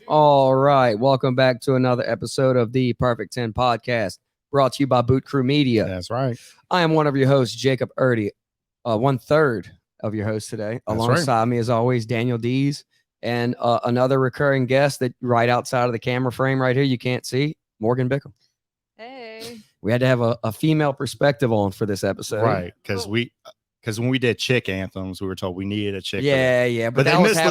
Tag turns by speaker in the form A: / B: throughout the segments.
A: All right. Welcome back to another episode of the Perfect 10 podcast brought to you by Boot Crew Media.
B: That's right.
A: I am one of your hosts, Jacob Erdy, 1/3 of your host today.
B: That's
A: Alongside me, as always, Daniel Dees, and another recurring guest that right outside of the camera frame right here, you can't see, Morgan Bickham.
C: Hey.
A: We had to have a female perspective on for this episode.
B: Right. Because when we did chick anthems, we were told we needed a chick.
A: Yeah.
B: But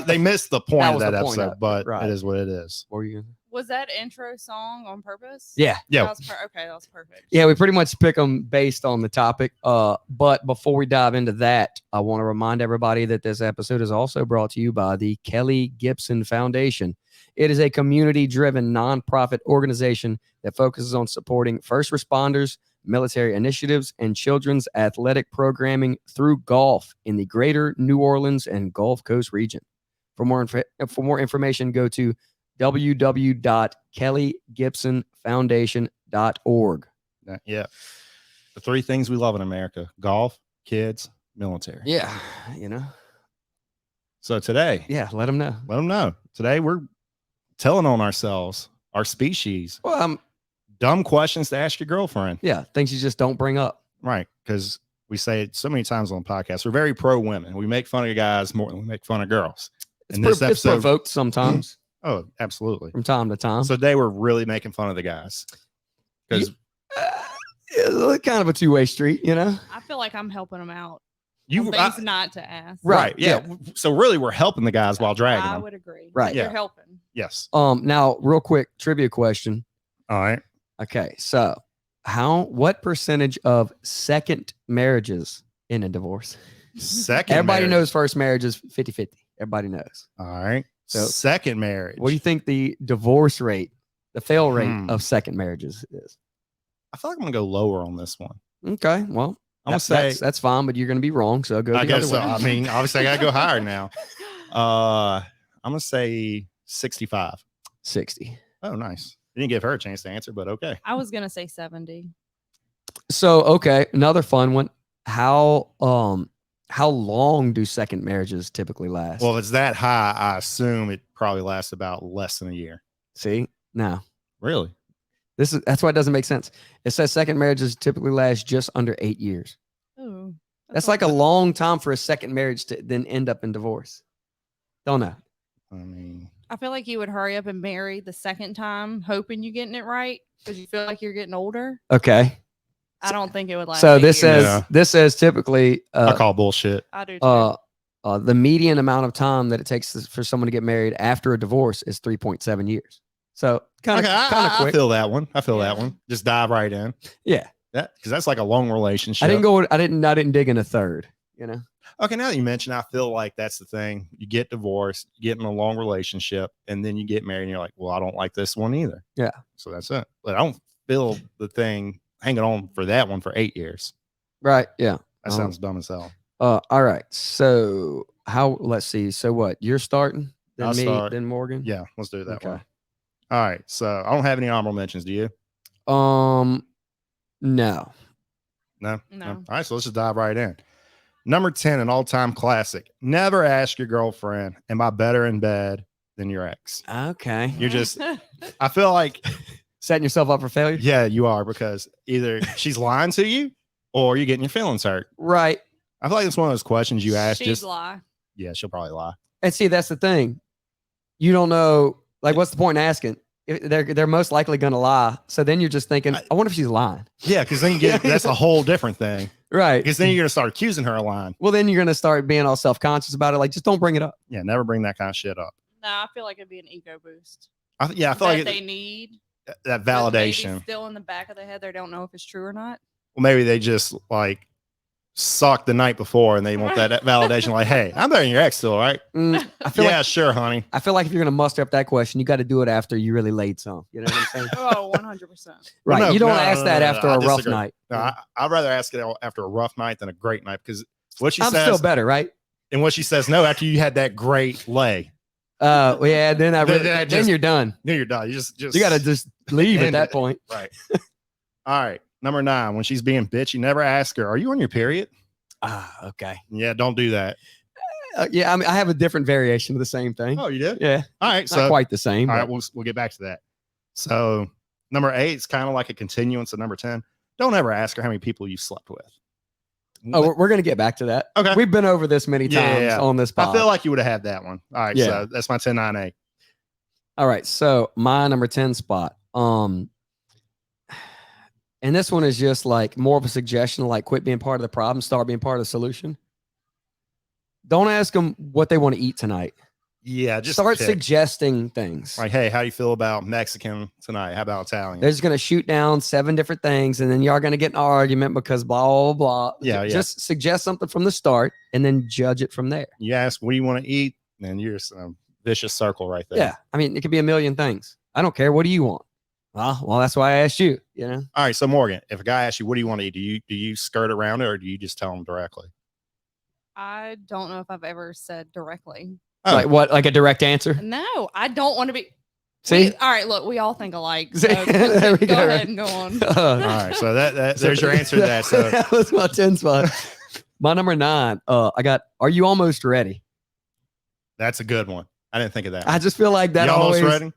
B: they missed the point of that
A: point
B: episode,
A: of it,
B: but
A: right.
B: it is what it is.
A: What were you gonna say?
C: Was that intro song on purpose?
A: Yeah.
B: Yeah.
C: Okay, that was perfect.
A: Yeah, we pretty much pick them based on the topic. But before we dive into that, I want to remind everybody that this episode is also brought to you by the Kelly Gibson Foundation. It is a community-driven nonprofit organization that focuses on supporting first responders, military initiatives, and children's athletic programming through golf in the greater New Orleans and Gulf Coast region. For more information, go to www.kellygibsonfoundation.org.
B: Yeah. The three things we love in America: golf, kids, military.
A: Yeah,
B: So today,
A: let them know.
B: let them know. Today we're telling on ourselves, our species.
A: Well,
B: Dumb questions to ask your girlfriend.
A: yeah, things you just don't bring up.
B: Right. Because we say it so many times on podcasts. We're very pro women. We make fun of guys more than we make fun of girls.
A: It's,
B: In this
A: it's
B: episode-
A: provoked sometimes
B: Oh, absolutely.
A: from time to time.
B: So today we're really making fun of the guys. Because
A: It's kind of a two-way street,
C: I feel like I'm helping them out.
B: you
C: Things not to ask.
B: right. Yeah. So really we're helping the guys while dragging
C: I
B: them.
C: would agree.
A: Right.
C: You're
B: Yeah.
C: helping.
B: Yes.
A: Now, real quick trivia question.
B: All right.
A: Okay, so what percentage of second marriages in a divorce?
B: Second
A: Everybody
B: marriage.
A: knows first marriage is 50-50. Everybody knows.
B: All right.
A: So-
B: Second marriage.
A: What do you think the divorce rate, the fail rate
B: Hmm.
A: of second marriages is?
B: I feel like I'm gonna go lower on this one.
A: Okay, well,
B: I'm gonna say
A: that's fine, but you're going to be wrong. So go.
B: I
A: the
B: guess
A: other
B: so.
A: way.
B: I mean, obviously I gotta go higher now. I'm gonna say 65.
A: 60.
B: Oh, nice. You didn't give her a chance to answer, but okay.
C: I was gonna say 70.
A: So okay, another fun one. How long do second marriages typically last?
B: Well, if it's that high, I assume it probably lasts about less than a year.
A: see, no,
B: Really?
A: that's why it doesn't make sense. It says second marriages typically last just under 8 years.
C: Ooh.
A: That's like a long time for a second marriage to then end up in divorce. Don't know.
B: I mean,
C: I feel like you would hurry up and marry the second time, hoping you're getting it right because you feel like you're getting older.
A: Okay.
C: I don't think it would last.
A: So
C: 8
A: this
C: years.
A: says this says typically
B: I call bullshit.
C: I do. Too.
A: the median amount of time that it takes for someone to get married after a divorce is 3.7 years. So kind of
B: Okay, I
A: quick.
B: feel that one. I feel
C: Yeah.
B: that one. Just dive right in.
A: Yeah.
B: Because that's like a long relationship.
A: I didn't dig in a third,
B: Okay, now that you mention, I feel like that's the thing. You get divorced, you get in a long relationship, and then you get married, and you're like, well, I don't like this one either.
A: Yeah.
B: So that's it. But I don't feel the thing hanging on for that one for 8 years.
A: Right. Yeah.
B: That sounds dumb as hell.
A: All right. So let's see. So what? You're starting, then
B: I'll
A: me,
B: start.
A: then Morgan.
B: Yeah, let's do that
A: Okay.
B: one. All right. So I don't have any honorable mentions. Do you?
A: No.
B: No?
C: No.
B: All right. So let's just dive right in. Number 10, an all-time classic. Never ask your girlfriend, am I better in bed than your ex?
A: Okay.
B: You're just, I feel like,
A: Setting yourself up for failure.
B: yeah, you are, because either she's lying to you or you're getting your feelings hurt.
A: Right.
B: I feel like it's one of those questions you ask.
C: She'd
B: Just
C: lie.
B: yeah, she'll probably lie.
A: And see, that's the thing. You don't know. Like, what's the point in asking? They're most likely going to lie. So then you're just thinking, I wonder if she's lying.
B: Yeah, because then you get that's a whole different thing.
A: Right.
B: Because then you're gonna start accusing her of lying.
A: Well, then you're going to start being all self-conscious about it. Like, just don't bring it up.
B: Yeah, never bring that kind of shit up.
C: No, I feel like it'd be an ego boost.
B: I feel
C: that
B: like
C: they need
B: that
C: but maybe
B: validation.
C: still in the back of their head. They don't know if it's true or not.
B: Well, maybe they just like sucked the night before and they want that validation. Like, hey, I'm better than your ex still, right?
A: I feel
B: Yeah,
A: like
B: sure, honey.
A: if you're going to muster up that question, you got to do it after you really laid some. You know what I'm saying?
C: Oh, 100%.
A: Right.
B: no,
A: you don't
B: no,
A: ask
B: no,
A: that
B: no,
A: after
B: I
A: a rough
B: disagree.
A: night.
B: No, I'd rather ask it after a rough night than a great night, because what she
A: I'm
B: says
A: still better, right?
B: and what she says no after you had that great lay.
A: Well, yeah. Then
B: Then
A: then you're done.
B: Then you're done. You just
A: You got to just leave at
B: end
A: that
B: it.
A: point.
B: right. All right. Number 9, when she's being bitchy, never ask her, are you on your period?
A: Okay.
B: Yeah, don't do that.
A: Yeah, I mean, I have a different variation of the same thing.
B: Oh, you did?
A: Yeah,
B: All right.
A: not
B: So,
A: quite the same.
B: all
A: but-
B: right, we'll get back to that. So, number 8 is kind of like a continuance of number 10. Don't ever ask her how many people you slept with.
A: Oh, we're gonna get back to that.
B: Okay.
A: We've been over this many
B: Yeah,
A: times
B: yeah, yeah.
A: on this pod.
B: I feel like you would have had that one. All right.
A: Yeah.
B: So, that's my 10-9-8.
A: All right, so my number 10 spot. And this one is just like more of a suggestion, like quit being part of the problem, start being part of the solution. Don't ask them what they want to eat tonight.
B: Yeah. Just
A: Start
B: pick.
A: suggesting things.
B: Like, hey, how do you feel about Mexican tonight? How about Italian?
A: They're just going to shoot down 7 different things, and then y'all going to get in an argument because blah, blah, blah.
B: Yeah, yeah.
A: Just suggest something from the start and then judge it from there.
B: You ask, what do you want to eat? And you're just a vicious circle right there.
A: Yeah. I mean, it could be a million things. I don't care. What do you want? Well, that's why I asked you, you know?
B: All right. So, Morgan, if a guy asks you, what do you want to eat? Do you skirt around it or do you just tell him directly?
C: I don't know if I've ever said directly.
B: Oh.
A: Like what? Like a direct answer?
C: No, I don't want to be.
A: See?
C: All right, look, we all think alike.
A: See?
C: So
A: There we
C: go
A: go.
C: ahead and go on.
B: All right. So, there's your answer to that. So,
A: that was my 10 spot. My number 9, I got, are you almost ready?
B: that's a good one. I didn't think of that.
A: I just feel like that
B: You almost
A: always,
B: ready?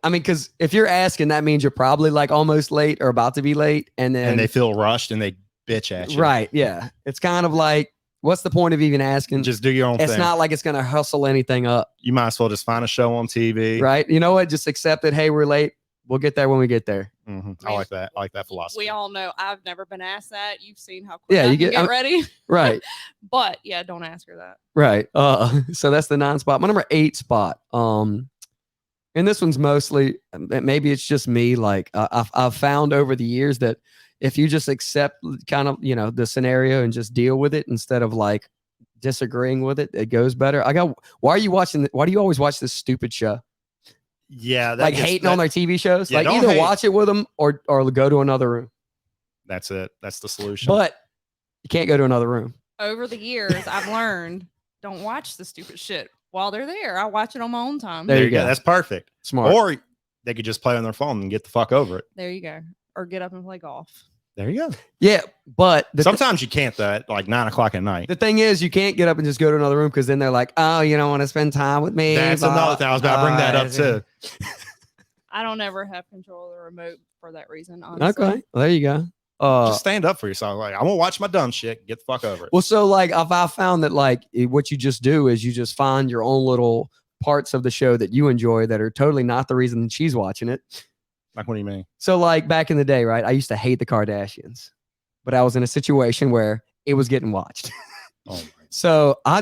A: I mean, because if you're asking, that means you're probably like almost late or about to be late. And then,
B: And they feel rushed and they bitch at you.
A: right. Yeah. It's kind of like, what's the point of even asking?
B: And just do your own
A: it's
B: thing.
A: not like it's going to hustle anything up.
B: You might as well just find a show on TV.
A: Right. You know what? Just accept it. Hey, we're late. We'll get there when we get there.
B: Mhm. I like that. I like that philosophy.
C: We all know I've never been asked that. You've seen how quick
A: Yeah,
C: I
A: you
C: can
A: get-
C: get ready.
A: Right.
C: But yeah, don't ask her that.
A: Right. So that's the 9 spot. My number 8 spot. And this one's mostly, maybe it's just me. Like I've found over the years that if you just accept kind of, you know, the scenario and just deal with it instead of like disagreeing with it, it goes better. Why do you always watch this stupid show?
B: Yeah.
A: Like hating on their TV shows?
B: Yeah,
A: like
B: don't
A: either
B: hate.
A: watch it with them or go to another room.
B: That's it. That's the solution.
A: But you can't go to another room.
C: Over the years, I've learned don't watch the stupid shit while they're there. I watch it on my own time.
A: There
B: there
A: you
B: you go.
A: go.
B: That's perfect.
A: Smart.
B: Or they could just play on their phone and get the fuck over it.
C: There you go. Or get up and play golf.
B: There you go.
A: Yeah. But
B: Sometimes you can't though at like 9 o'clock at night.
A: the thing is, you can't get up and just go to another room because then they're like, oh, you don't want to spend time with me.
B: That's another thing. I was about to bring that up too.
C: I don't ever have control of the remote for that reason. Honestly.
A: Okay. Well, there you go.
B: Just stand up for yourself. Like, I'm gonna watch my dumb shit. Get the fuck over it.
A: Well, so like if I found that like what you just do is you just find your own little parts of the show that you enjoy that are totally not the reason that she's watching it.
B: Like, what do you mean?
A: So like back in the day, right? I used to hate the Kardashians, but I was in a situation where it was getting watched.
B: Oh my.
A: So I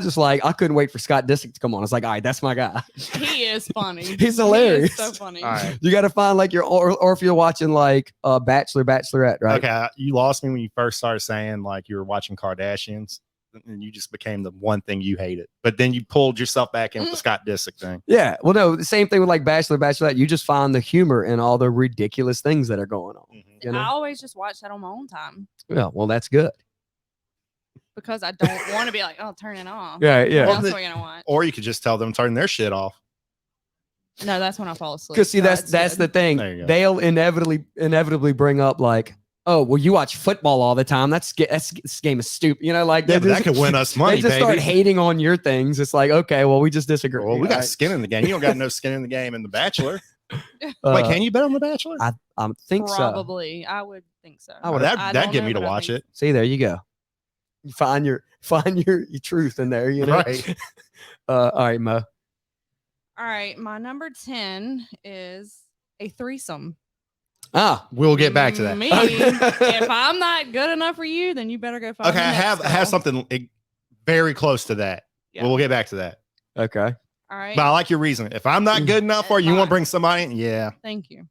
A: couldn't wait for Scott Disick to come on. I was like, all right, that's my guy.
C: He is funny.
A: He's hilarious.
C: He is so funny.
B: All right.
A: You got to find like or if you're watching like Bachelor, Bachelorette, right?
B: Okay, you lost me when you first started saying like you were watching Kardashians, and you just became the one thing you hated. But then you pulled yourself back in with the Scott Disick thing.
A: Yeah. Well, no, the same thing with like Bachelor, Bachelorette. You just find the humor in all the ridiculous things that are going on. You
C: I
A: know?
C: always just watch that on my own time
A: Yeah. Well, that's good.
C: because I don't want to be like, oh, turn it off.
A: Yeah.
C: What
A: Yeah.
C: else are we gonna watch?
B: Or you could just tell them turn their shit off.
C: No, that's when I fall asleep.
A: Because see,
C: so
A: that's
C: it's
A: the
C: good.
A: thing.
B: There you go.
A: They'll inevitably bring up like, oh, well, you watch football all the time. This game is stupid. You know, like
B: Yeah,
A: they
B: but that
A: just-
B: could win us money,
A: They just
B: baby.
A: start hating on your things. It's like, okay, well, we just disagree.
B: Well, we got
A: right?
B: skin in the game. You don't got no skin in the game in The Bachelor.
A: Uh,
B: Wait, can you bet on The Bachelor?
A: I think so.
C: Probably, I would think so.
A: I would-
C: I
B: That'd
C: don't
B: get
C: know,
B: me to
C: but I
B: watch
C: think
B: it.
A: See, there you go. You find your truth in there. You know.
B: Right.
A: All right, Mo.
C: All right, my number 10 is a threesome.
A: Ah,
B: We'll get back to that.
C: Me, if I'm not good enough for you, then you better go find.
B: Okay,
C: the
B: I
C: next
B: have
C: girl.
B: something very close to that.
C: Yeah.
B: We'll get back to that.
A: okay.
C: All right,
B: But I like your reason. If I'm not good enough for you, you want to bring somebody in? Yeah.
C: thank you.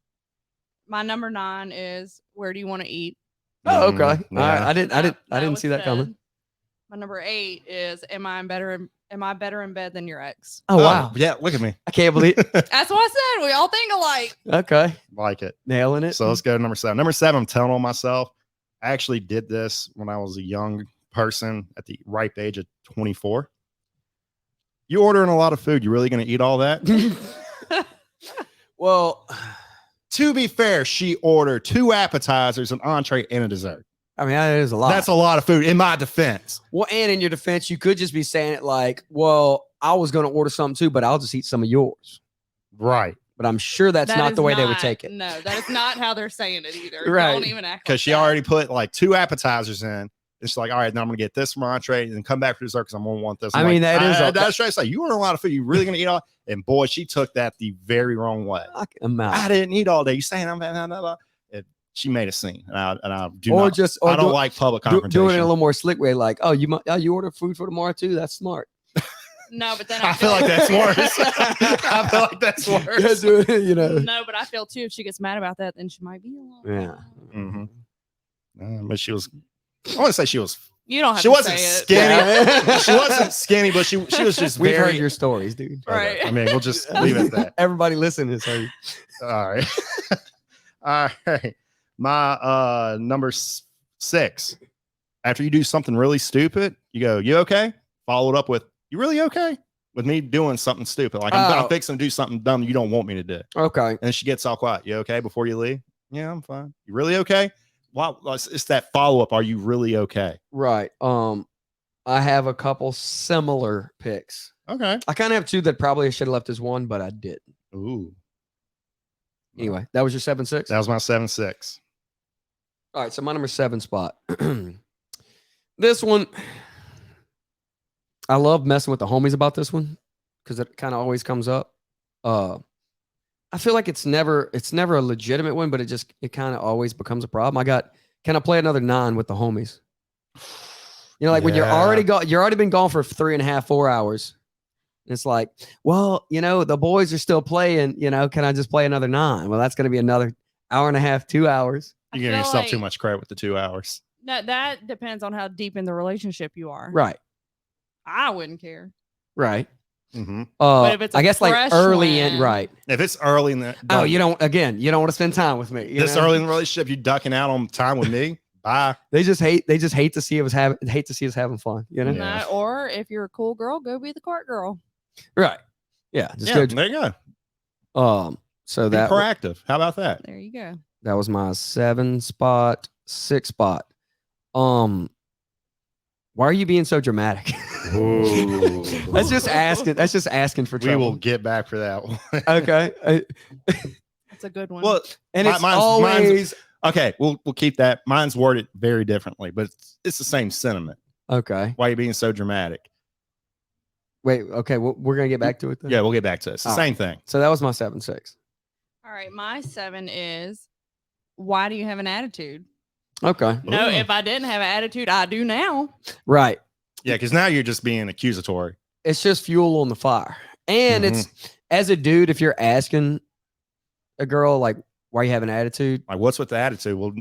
C: My number 9 is where do you want to eat?
A: Oh, okay. All
B: Mhm,
A: right.
B: yeah.
A: I didn't
C: was
A: see that coming.
C: said. My number 8 is am I better in bed than your ex?
A: Oh, wow.
B: Yeah, look at me.
A: I can't believe.
C: That's what I said. We all think alike.
A: Okay.
B: Like it.
A: Nailing it.
B: So let's go to number 7. Number 7, I'm telling on myself. I actually did this when I was a young person at the ripe age of 24. You ordering a lot of food. You really going to eat all that?
A: well,
B: To be fair, she ordered 2 appetizers, an entree, and a dessert.
A: I mean, that is a lot.
B: That's a lot of food in my defense.
A: Well, and in your defense, you could just be saying it like, well, I was going to order something too, but I'll just eat some of yours.
B: Right.
A: But I'm sure that's
C: That
A: not
C: is
A: the way they would
C: not-
A: take it.
C: No, that is not how they're saying it either.
A: Right.
C: Don't even act
B: Because
C: like
B: she
C: that.
B: already put like 2 appetizers in. It's like, all right, then I'm gonna get this from entree and then come back for dessert because I'm gonna want this.
A: I
B: I'm
A: mean,
B: like,
A: that is a-
B: that's right. It's like you order a lot of food. You really gonna eat all? And boy, she took that the very wrong way.
A: Fuck amount.
B: I didn't eat all day. You saying I'm blah, blah, blah. She made a scene, and I do
A: Or
B: not.
A: just or
B: I don't
A: do,
B: like public
A: do,
B: confrontation.
A: do it in a little more slick way, like, oh, you order food for tomorrow too. That's smart.
C: No, but then
B: I feel like that's worse. I feel like that's
A: Yeah,
B: worse.
A: do it, you know.
C: No, but I feel too if she gets mad about that, then she might be alone.
A: Yeah.
B: Mhm. But she was. I want to say she was.
C: You don't have
B: She
C: to
B: wasn't
C: say it.
B: skinny.
A: Yeah.
B: She wasn't skinny, but she was just
A: We've
B: very.
A: heard your stories, dude.
B: Okay,
C: Right.
B: I mean, we'll just leave it at that.
A: Everybody listening has heard.
B: All right. All right. My number 6. After you do something really stupid, you go, "You okay?" Follow it up with, "You really okay?" With me doing something stupid, like I'm
A: Oh.
B: fixing to do something dumb you don't want me to do,
A: Okay.
B: and she gets all quiet. "You okay?" Before you leave, "Yeah, I'm fine." "You really okay?" Wow, it's that follow up. Are you really okay?
A: Right. I have a couple similar picks.
B: Okay.
A: I kind of have 2 that probably I should have left as 1, but I didn't.
B: Ooh,
A: Anyway, that was your 7-6.
B: that was my 7-6.
A: All right, so my number 7 spot. This one, I love messing with the homies about this one because it kind of always comes up. I feel like it's never a legitimate one, but it kind of always becomes a problem. Can I play another 9 with the homies? You know, like when you're already been gone for 3.5, 4 hours. And it's like, well, you know, the boys are still playing, you know, can I just play another 9? Well, that's going to be another hour and a half, 2 hours.
B: You're
C: I
B: giving
C: feel
B: yourself too
C: like-
B: much credit with the 2 hours.
C: No, that depends on how deep in the relationship you are.
A: Right.
C: I wouldn't care.
A: Right.
B: Mm-hmm.
C: But if it's a
A: I guess like
C: fresh
A: early in,
C: one-
A: right.
B: If it's early in the
A: Oh, you don't want to spend time with me. you
B: this
A: know?
B: early in the relationship, you ducking out on time with me. Bye.
A: They just hate to see us having fun, you know?
B: Yeah.
C: No, or if you're a cool girl, go be the court girl.
A: Right. Yeah. Just
B: Yeah, there you go.
A: so
B: Be
A: that
B: proactive. How about that?
C: There you go.
A: that was my 7 spot, 6 spot. Why are you being so dramatic?
B: Ooh.
A: That's just asking for
B: We
A: trouble.
B: will get back for that one.
A: Okay.
C: That's a good one.
B: Well,
A: And
B: Mi-
A: it's
B: mine's-
A: always
B: okay, we'll keep that. Mine's worded very differently, but it's the same sentiment.
A: okay.
B: Why are you being so dramatic?
A: Wait. Okay. We're gonna get back to it then.
B: Yeah, we'll get back to it. It's the
A: All
B: same thing.
A: So that was my 7-6.
C: all right, my 7 is why do you have an attitude?
A: Okay.
C: No,
B: Ooh.
C: if I didn't have an attitude, I do now.
A: Right.
B: Yeah, because now you're just being accusatory.
A: It's just fuel on the fire. And
B: Mm-hmm.
A: it's as a dude, if you're asking a girl like, why you have an attitude,
B: Like, what's with the attitude? Well,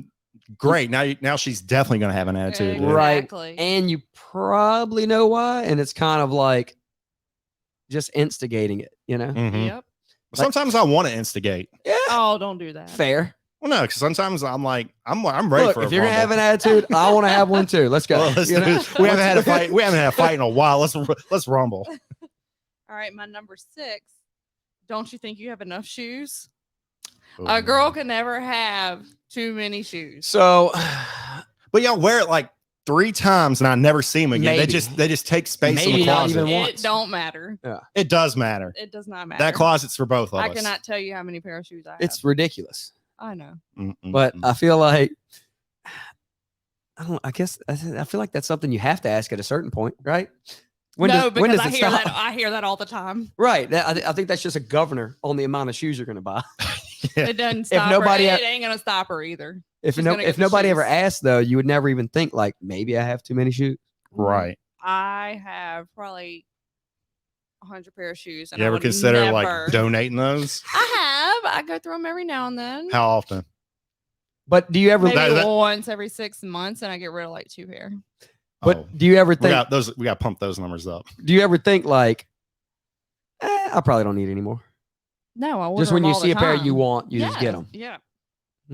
B: great. Now she's definitely gonna have an attitude. dude.
A: Right.
C: Exactly.
A: and you probably know why, and it's kind of like just instigating it, you know?
B: Mhm.
C: Yep.
B: Sometimes I want to instigate.
A: Yeah.
C: Oh, don't do that.
A: Fair.
B: Well, no, because sometimes I'm like, I'm ready
A: Look,
B: for.
A: if you're gonna have an attitude, I want to have one too. Let's go.
B: Well, let's
A: You
B: do
A: know?
B: it. We haven't had a fight. We haven't had a fight in a while. Let's rumble.
C: All right, my number 6. Don't you think you have enough shoes? A girl can never have too many shoes.
A: So,
B: but y'all wear it like 3 times and I never see them again.
A: Maybe.
B: They just take space in
A: Maybe
B: the
A: not
B: closet.
A: even
C: It
A: once.
C: don't matter.
B: It does matter.
C: It does not matter.
B: That closet's for both of
C: I
B: us.
C: cannot tell you how many pair of shoes I have.
A: it's ridiculous.
C: I know.
A: But I feel like I guess I feel like that's something you have to ask at a certain point, right? When
C: no,
A: does, when
C: because
A: does
C: I
A: it
C: hear
A: stop?
C: that. I hear that all the time.
A: Right. I think that's just a governor on the amount of shoes you're going to buy.
B: Yeah.
C: It doesn't stop
A: nobody
C: her.
A: ha-
C: It ain't gonna stop her either.
A: If
C: She's
A: no,
C: gonna get
A: if
C: the
A: nobody ever
C: shoes.
A: asked though, you would never even think like maybe I have too many shoes.
B: Right.
C: I have probably 100 pair of shoes. And
B: You
C: I
B: ever
C: would
B: consider
C: never-
B: like donating those?
C: I have. I go through them every now and then.
B: How often?
A: But do you ever?
C: Maybe
B: that-
C: once every 6 months, and I get rid of like 2 pair.
A: But
B: Oh,
A: do you ever
B: we
A: think?
B: got those. We got to pump those numbers up.
A: Do you ever think like, I probably don't need any more?
C: No, I
A: Just
C: order
A: when
C: 'em
A: you
C: all
A: see
C: the
A: a pair
C: time.
A: you want, you just get
C: Yes,
A: them.
C: Yeah.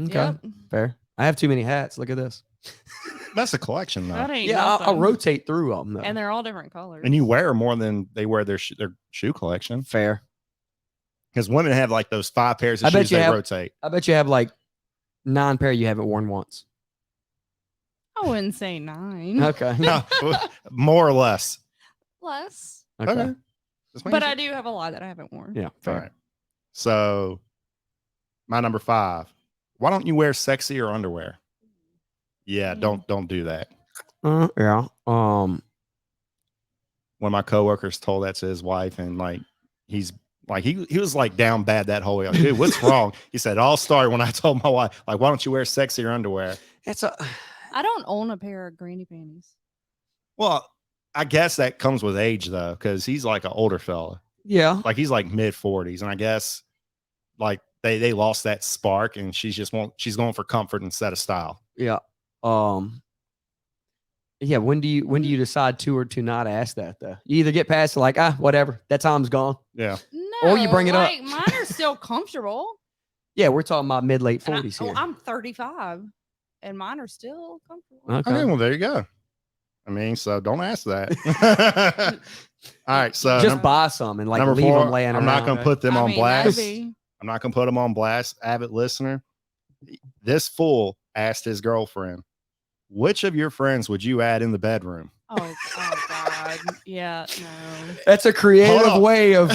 A: Okay,
C: Yep.
A: fair. I have too many hats. Look at this.
B: That's a collection though.
C: That ain't
A: Yeah, I'll
C: nothing.
A: rotate through them. Though.
C: And they're all different colors.
B: And you wear more than they wear their shoe collection.
A: fair.
B: Because women have like those 5 pairs of
A: I bet
B: shoes
A: you
B: they
A: have-
B: rotate.
A: I bet you have like 9 pair you haven't worn once.
C: I wouldn't say 9.
A: Okay.
B: No, more or less.
C: Less.
A: Okay.
B: Just
C: But
B: making
C: I do have a lot that I haven't worn.
A: Yeah.
B: All
A: Fair.
B: right. So, my number 5. Why don't you wear sexier underwear? Yeah, don't do that.
A: Yeah.
B: One of my coworkers told that to his wife, and like he's like he was like down bad that whole way. Like, dude, what's wrong? He said, it all started when I told my wife, like, why don't you wear sexier underwear?
A: It's a.
C: I don't own a pair of granny panties.
B: Well, I guess that comes with age though, because he's like an older fella.
A: Yeah.
B: Like he's like mid 40s, and I guess like they lost that spark, and she's going for comfort instead of style.
A: Yeah. Yeah. When do you decide to or to not ask that though? You either get past it like, whatever, that time's gone.
B: Yeah.
C: No,
A: Or you bring it up.
C: like, mine are still comfortable.
A: Yeah, we're talking about mid late
C: And
A: 40s here.
C: I'm 35, and mine are still comfortable.
A: Okay.
B: Okay, well there you go. I mean, so don't ask that. All right, so
A: Just buy some and like
B: number
A: leave
B: 4,
A: them laying
B: I'm
A: around.
B: not going to put them
C: I
B: on
C: mean,
B: blast.
C: maybe.
B: I'm not going to put them on blast. Avid listener, this fool asked his girlfriend, "Which of your friends would you add in the bedroom?"
C: Oh God. Yeah, no.
A: That's a creative
B: on.
A: way of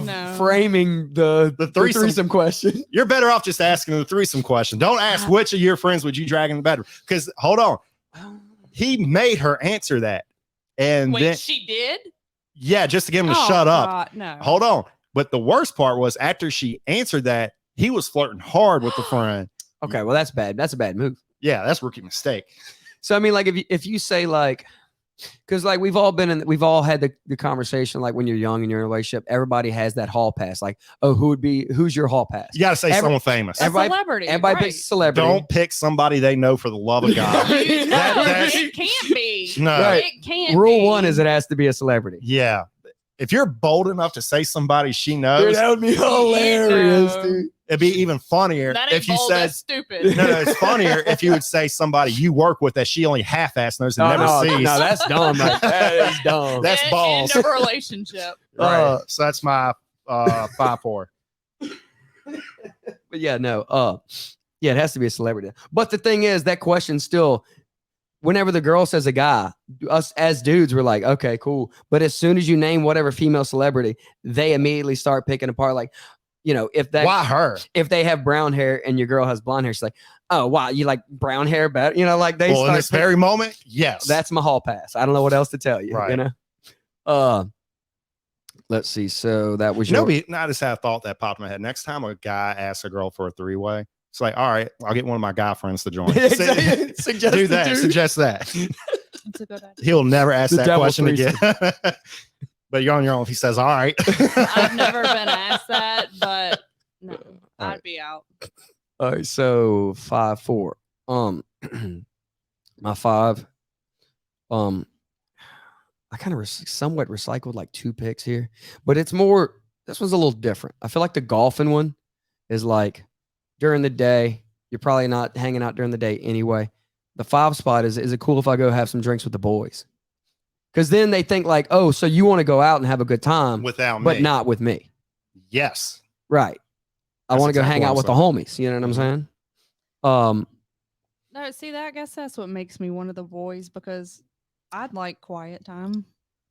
C: No.
A: framing the
B: threesome.
A: threesome question.
B: You're better off just asking the threesome question. Don't ask which of your friends would you drag in the bedroom, because hold on, he made her answer that, and
C: Wait,
B: then
C: she did?
B: yeah, just to get him to
C: Oh,
B: shut up.
C: God, no.
B: Hold on. But the worst part was after she answered that, he was flirting hard with the friend.
A: Okay, well that's bad. That's a bad move.
B: Yeah, that's rookie mistake.
A: So I mean, like if you say like, because like we've all had the conversation like when you're young and you're in a relationship, everybody has that hall pass. Like, oh, who's your hall pass?
B: You got to say someone famous.
C: A
A: everybody-
C: celebrity.
A: Everybody
C: right.
A: picks a celebrity.
B: Don't pick somebody they know for the love of God.
C: No,
B: that's-
C: it can't be.
B: No.
A: Right.
C: It can't
A: Rule
C: be.
A: 1 is it has to be a celebrity.
B: Yeah. If you're bold enough to say somebody she knows,
A: would be
C: hilarious, dude.
B: it'd be even funnier
C: That ain't
B: if you
C: bold,
B: said,
C: that's stupid.
B: no, it's funnier if you would say somebody you work with that she only half-ass knows and never sees.
A: No, that's dumb. Right? That is dumb.
B: That's
C: End-
B: balls.
C: End of a relationship.
B: Right. So that's my 5-4.
A: But yeah, no. Yeah, it has to be a celebrity. But the thing is, that question still, whenever the girl says a guy, us as dudes, we're like, okay, cool. But as soon as you name whatever female celebrity, they immediately start picking apart. Like, you know, if
B: Why her?
A: they have brown hair and your girl has blonde hair, she's like, oh wow, you like brown hair better? You know, like they
B: Well, in
A: start
B: this very moment, yes.
A: that's my hall pass. I don't know what else to tell you.
B: Right.
A: You know. Let's see. So that was your
B: I just had a thought that popped in my head. Next time a guy asks a girl for a 3-way, it's like, all right, I'll get one of my guy friends to join.
A: Exactly. Suggest
B: Do
A: the
B: that.
A: dude.
B: Suggest that.
C: That's a good idea.
B: He'll never ask
A: The
B: that
A: devil
B: question again. But you're on your own if he says, all right.
C: I've never been asked that, but no,
B: All
C: I'd
B: right.
C: be out.
A: All right, so 5-4. My 5. I kind of somewhat recycled like 2 picks here, but it's more. This one's a little different. I feel like the golfing one is like during the day. You're probably not hanging out during the day anyway. The 5 spot is it cool if I go have some drinks with the boys? Because then they think like, oh, so you want to go out and have a good time,
B: Without me.
A: but not with me,
B: Yes.
A: right? I
B: That's
A: want to go
B: exactly
A: hang
B: what
A: out
B: I'm
A: with the homies. You know what I'm saying?
C: No, see that. I guess that's what makes me one of the boys because I'd like quiet time.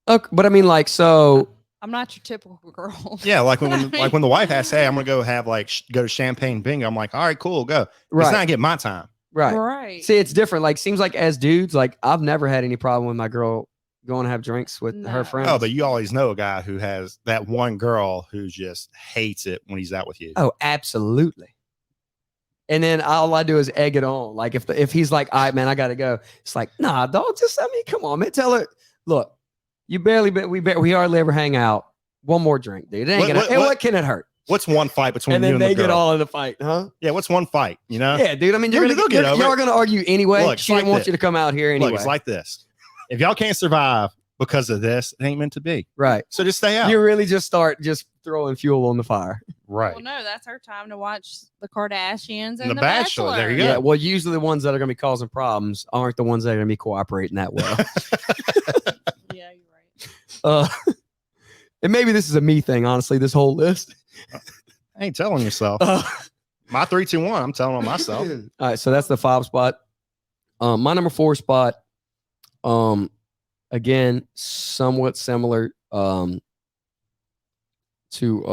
A: Okay, but I mean, like, so
C: I'm not your typical girl.
B: Yeah, like when
C: I mean-
B: like when the wife asks, "Hey, I'm gonna go have like go to Champagne Bingo," I'm like, "All right, cool, go." It's
A: right,
B: not get my time.
A: right.
C: Right.
A: See, it's different. Like, seems like as dudes, like I've never had any problem with my girl going to have drinks with her
C: No.
A: friends.
B: Oh, but you always know a guy who has that one girl who just hates it when he's out with you.
A: Oh, absolutely. And then all I do is egg it on. Like if he's like, all right, man, I gotta go. It's like, nah, dog. Just come on, man. Tell her, look, we hardly ever hang out. One more drink, dude. It ain't what can it hurt?
B: What's one fight between
A: And
B: you
A: then
B: and
A: they
B: the girl?
A: get all in the fight, huh?
B: Yeah, what's one fight? You know?
A: Yeah, dude. I mean,
B: They'll get over
A: y'all
B: it.
A: are gonna argue anyway.
B: Look,
A: She
B: it's
A: didn't
B: like
A: want
B: this.
A: you to come out here anyway.
B: Look, it's like this. If y'all can't survive because of this, it ain't meant to be.
A: right.
B: So just stay out.
A: You really just start throwing fuel on the fire.
B: right.
C: Well, no, that's her time to watch the Kardashians and
B: The
C: the
B: Bachelor,
C: Bachelor.
B: there you go.
A: Yeah. Well, usually the ones that are gonna be causing problems aren't the ones that are gonna be cooperating that well.
C: Yeah, you're right.
A: And maybe this is a me thing, honestly, this whole list.
B: I ain't telling yourself. My 3, 2, 1. I'm telling on myself.
A: All right, so that's the 5 spot. My number 4 spot, again, somewhat similar to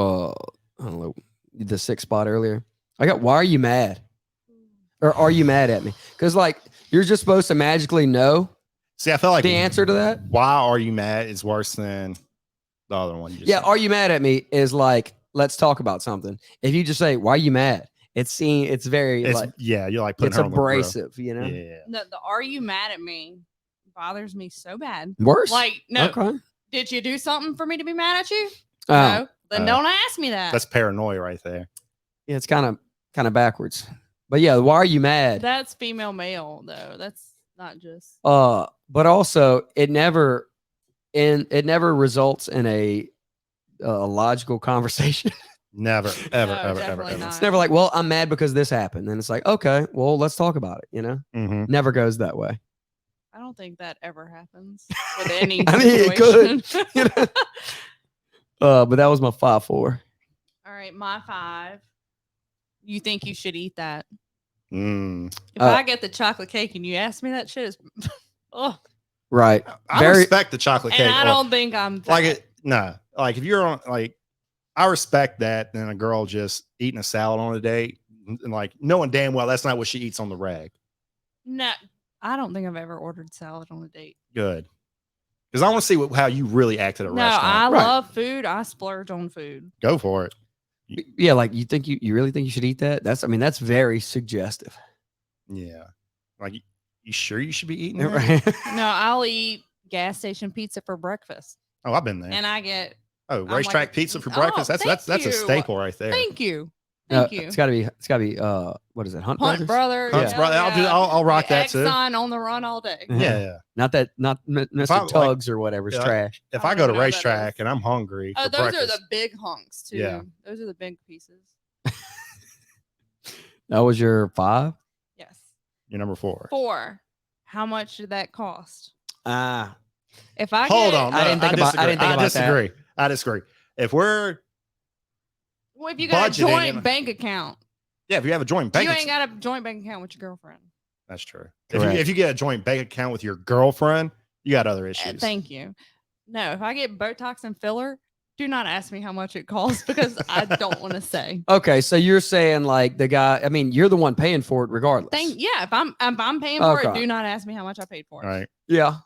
A: I don't know, the 6th spot earlier. I got why are you mad? Or are you mad at me? Because like you're just supposed to magically know
B: See, I felt like
A: the answer to that.
B: why are you mad is worse than the other one. You just
A: Yeah,
B: said.
A: are you mad at me is like, let's talk about something. If you just say, why are you mad? It's very
B: It's,
A: like
B: yeah, you're like putting
A: it's
B: her on the grill.
A: abrasive, you know?
B: Yeah.
C: The are you mad at me bothers me so bad.
A: Worse.
C: Like, no,
A: Okay.
C: did you do something for me to be mad at you?
A: Oh,
C: No. Then
B: Uh,
C: don't ask me that.
B: That's paranoia right there.
A: yeah, it's kind of backwards. But yeah, why are you mad?
C: That's female male though. That's not just
A: But also it never results in a logical conversation.
B: Never, ever,
C: No,
B: ever, ever,
C: definitely
B: ever.
C: not.
A: It's never like, well, I'm mad because this happened. And it's like, okay, well, let's talk about it, you know?
B: Mm-hmm.
A: Never goes that way.
C: I don't think that ever happens with any
A: I mean, it could.
C: situation.
A: You know? But that was my 5-4.
C: All right, my 5. You think you should eat that?
B: Mm.
C: If
A: Uh,
C: I get the chocolate cake and you ask me that shit is oh,
A: Right.
B: I
A: Very-
B: respect the chocolate cake.
C: and I don't think I'm
B: like
C: fat.
B: it. Nah, like if you're on, like, I respect that. Then a girl just eating a salad on a date, and like knowing damn well that's not what she eats on the rag.
C: No, I don't think I've ever ordered salad on a date.
B: Good, because I want to see how you really act at a
C: No,
B: restaurant.
C: I
A: Right.
C: love food. I splurge on food.
B: Go for it.
A: Yeah, like you think you really think you should eat that? That's very suggestive.
B: Yeah, like you sure you should be eating that?
A: Right.
C: No, I'll eat gas station pizza for breakfast,
B: Oh, I've been there.
C: and I get
B: Oh,
C: like
B: racetrack
C: a-
B: pizza for
C: Oh,
B: breakfast. That's
C: thank
B: a
C: you.
B: staple right there.
C: thank you,
A: No,
C: thank you.
A: It's gotta be what is it? Hunt
C: Hunt
A: Brothers?
C: brother,
B: Hunt's
C: hell
B: Brother,
C: yeah.
B: I'll rock
C: The
B: that too.
C: Exxon on the run all day.
B: Yeah.
A: Not Mr.
B: I, like-
A: Tugs or whatever's
B: Yeah,
A: trash.
B: If
C: I
B: I
C: don't
B: go to
C: even know what that
B: racetrack
C: is.
B: and I'm hungry,
C: Oh,
B: for
C: those are
B: breakfast,
C: the big hunks too.
B: Yeah.
C: Those are the big pieces.
A: That was your 5?
C: Yes.
B: you're number 4.
C: 4. How much did that cost?
A: Ah.
C: If I
B: Hold
C: get,
B: on.
A: I didn't think about- I didn't think about that.
B: disagree. I disagree. If we're
C: well, if you got a
B: budgeting
C: joint
B: and-
C: bank account,
B: if you have a joint bank,
C: you ain't
B: account-
C: got a joint bank account with your girlfriend.
B: that's true.
A: Correct.
B: If you get a joint bank account with your girlfriend, you got other issues.
C: Thank you. No, if I get Botox and filler, do not ask me how much it costs because I don't want to say.
A: Okay, so you're saying like the guy, I mean, you're the one paying for it regardless.
C: Yeah, if I'm paying for it,
A: Okay.
C: do not ask me how much I paid for it.
B: Right.
A: Yeah.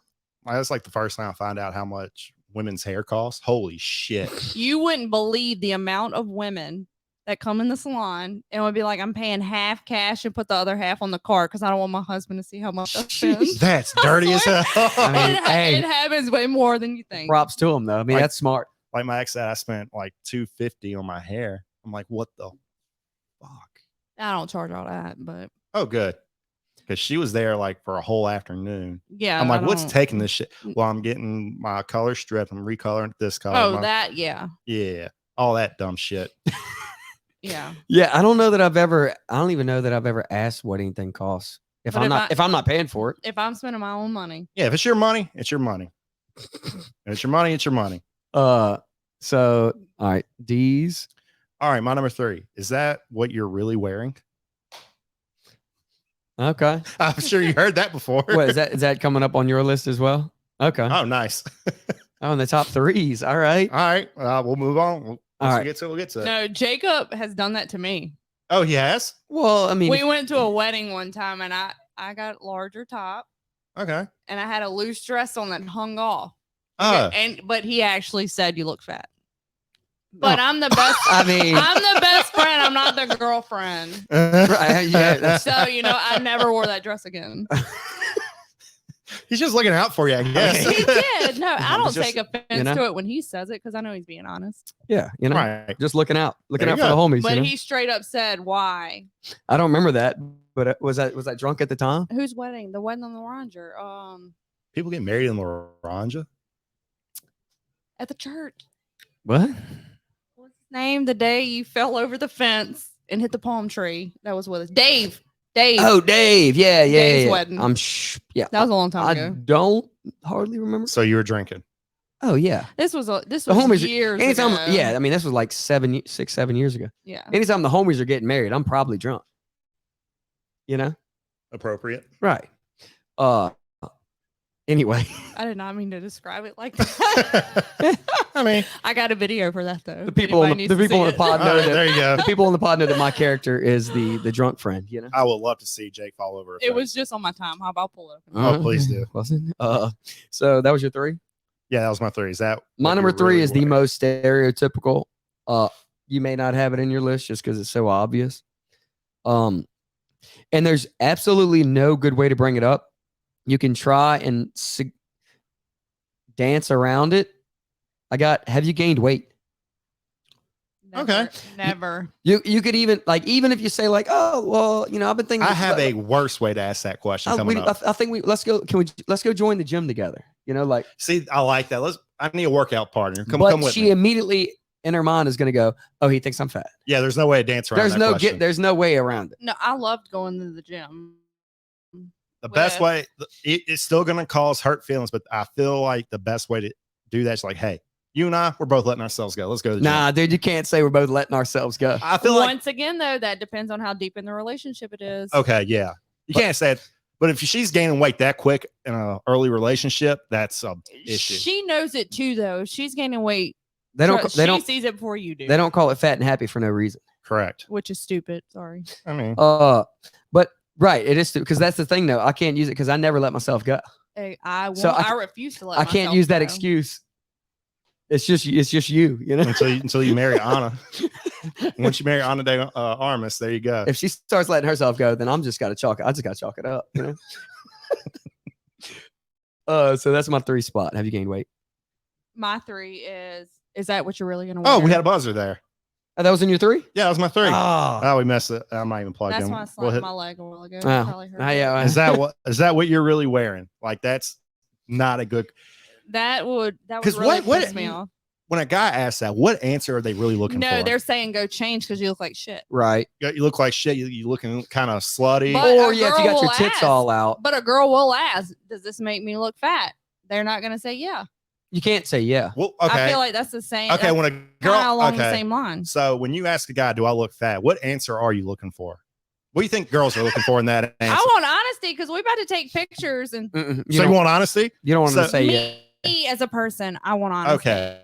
B: That's like the first time I find out how much women's hair costs. Holy shit.
C: You wouldn't believe the amount of women that come in the salon and would be like, I'm paying half cash and put the other half on the card because I don't want my husband to see how much I spend.
B: That's dirty as hell.
A: I mean, hey.
C: It happens way more than you think.
A: Props to him though. I mean,
B: Like-
A: that's smart.
B: Like my ex said, I spent like $250 on my hair. I'm like, what the fuck?
C: I don't charge all that, but
B: Oh, good. Because she was there like for a whole afternoon.
C: yeah.
B: I'm
C: I
B: like, what's
C: don't-
B: taking this shit? Well, I'm getting my color stripped. I'm recoloring this color.
C: Oh,
B: my-
C: that, yeah.
B: yeah, all that dumb shit.
C: Yeah.
A: Yeah, I don't even know that I've ever asked what anything costs. If
C: But
A: I'm not paying for it.
C: If I'm spending my own money,
B: Yeah, if it's your money, it's your money. If it's your money, it's your money.
A: So all right, D's.
B: All right, my number 3. Is that what you're really wearing?
A: Okay.
B: I'm sure you heard that before.
A: What is that coming up on your list as well? Okay.
B: Oh, nice.
A: Oh, in the top 3s. All right.
B: All right, we'll move on. Once
A: All right.
B: we get to it, we'll get to it.
C: no, Jacob has done that to me.
B: Oh, yes.
A: Well, I mean,
C: We went to a wedding one time and I got larger top
B: Okay.
C: and I had a loose dress on that hung off.
B: Oh,
C: But he actually said you look fat. But I'm the best.
A: I mean,
C: I'm the best friend. I'm not the girlfriend.
A: Right, yeah, that's-
C: So I never wore that dress again.
B: he's just looking out for you, I guess.
C: He did. No, I don't
B: It's just-
C: take offense
A: know?
C: to it when he says it because I know he's being honest.
A: yeah,
B: Right.
A: just looking out
B: There
A: for
B: you
A: the
B: go.
A: homies.
C: But
A: you know?
C: he straight up said, "Why?
A: I don't remember that, but was that drunk at the time?
C: Whose wedding? The wedding on the Ranger.
B: People get married in Laranja.
C: At the church.
A: What?
C: What's his name? The day you fell over the fence and hit the palm tree. That was with us. Dave.
A: Oh, Dave. Yeah, yeah,
C: Dave's
A: yeah.
C: wedding.
A: Yeah.
C: That was a long time
A: I
C: ago.
A: don't hardly remember.
B: So you were drinking.
A: Oh yeah.
C: This was
A: The
C: homies
A: homies-
C: years
A: Anytime,
C: ago.
A: yeah. I mean, this was like 6, 7 years ago.
C: Yeah.
A: Anytime the homies are getting married, I'm probably drunk. You know,
B: Appropriate.
A: right? Anyway,
C: I did not mean to describe it like that.
B: I mean,
C: I got a video for that though.
A: the people on the people on the pod
B: all
A: know
B: right,
A: that
B: there you go.
A: the people on the pod know that my character is the drunk friend. You know.
B: I would love to see Jake fall over. a
C: It was
B: fence.
C: just on my time. How about pull it up?
B: Oh, please do.
A: Wasn't? So that was your 3.
B: Yeah, that was my 3. Is that
A: My
B: what
A: number
B: you're
A: 3
B: really
A: is the
B: wanting?
A: most stereotypical. You may not have it in your list just because it's so obvious. And there's absolutely no good way to bring it up. You can try and dance around it. Have you gained weight?
B: Okay.
C: Never.
A: You could even even if you say like, oh well, I've been thinking.
B: I have a worse way to ask that question coming up.
A: I think let's go join the gym together.
B: See, I like that. I need a workout partner. Come
A: but
B: with
A: she
B: me.
A: immediately in her mind is going to go, oh, he thinks I'm fat.
B: Yeah, there's no way to dance around.
A: There's no way around it.
C: No, I loved going to the gym.
B: The best way, it's still going to cause hurt feelings, but I feel like the best way to do that is like, hey, you and I, we're both letting ourselves go. Let's go to the gym.
A: Nah, dude, you can't say we're both letting ourselves go.
B: I feel like,
C: Once again, though, that depends on how deep in the relationship it is.
B: okay, yeah. You can't say it, but if she's gaining weight that quick in an early relationship, that's an issue.
C: She knows it too, though. She's gaining weight.
A: She
C: sees it before you do.
A: They don't call it fat and happy for no reason.
B: Correct.
C: Which is stupid. Sorry.
B: I mean,
A: but right, it is because that's the thing though. I can't use it because I never let myself go.
C: Hey, I refuse to let.
A: I can't use that excuse. It's just you,
B: until you marry Anna. Once you marry Anna de Armas, there you go.
A: If she starts letting herself go, then I just got to chalk it up, So that's my 3 spot. Have you gained weight?
C: My 3 is that what you're really gonna wear?
B: Oh, we had a buzzer there.
A: Oh, that was in your 3?
B: Yeah, that was my 3.
A: Oh,
B: Oh, we messed it. I'm not even plugged
C: That's
B: in.
C: why I
B: We'll
C: slapped
B: hit-
C: my leg a while ago.
A: Oh.
C: Probably heard
A: Yeah,
C: that.
B: Is that what you're really wearing? Like that's not a good.
C: That would
B: 'Cause
C: really
B: what-
C: piss me off.
B: When a guy asks that, what answer are they really looking
C: No,
B: for?
C: they're saying go change because you look like shit.
A: right.
B: You look like shit. You looking kind of slutty.
C: But
A: Or
C: a
A: yeah, if you
C: girl
A: got your
C: will
A: tits
C: ask.
A: all out,
C: But a girl will ask, "Does this make me look fat?" They're not gonna say yeah.
A: you can't say yeah.
B: Well,
C: I
B: okay.
C: feel like that's the same.
B: Okay, when a
C: kind
B: girl.
C: of along the
B: Okay.
C: same line.
B: So when you ask a guy, "Do I look fat?" What answer are you looking for? What do you think girls are looking for in that answer?
C: I want honesty because we're about to take pictures and
A: Mm-mm.
B: So you want honesty?
A: You don't want
B: so-
A: to say
C: me
A: yeah.
C: as a person, I want honesty.
B: Okay.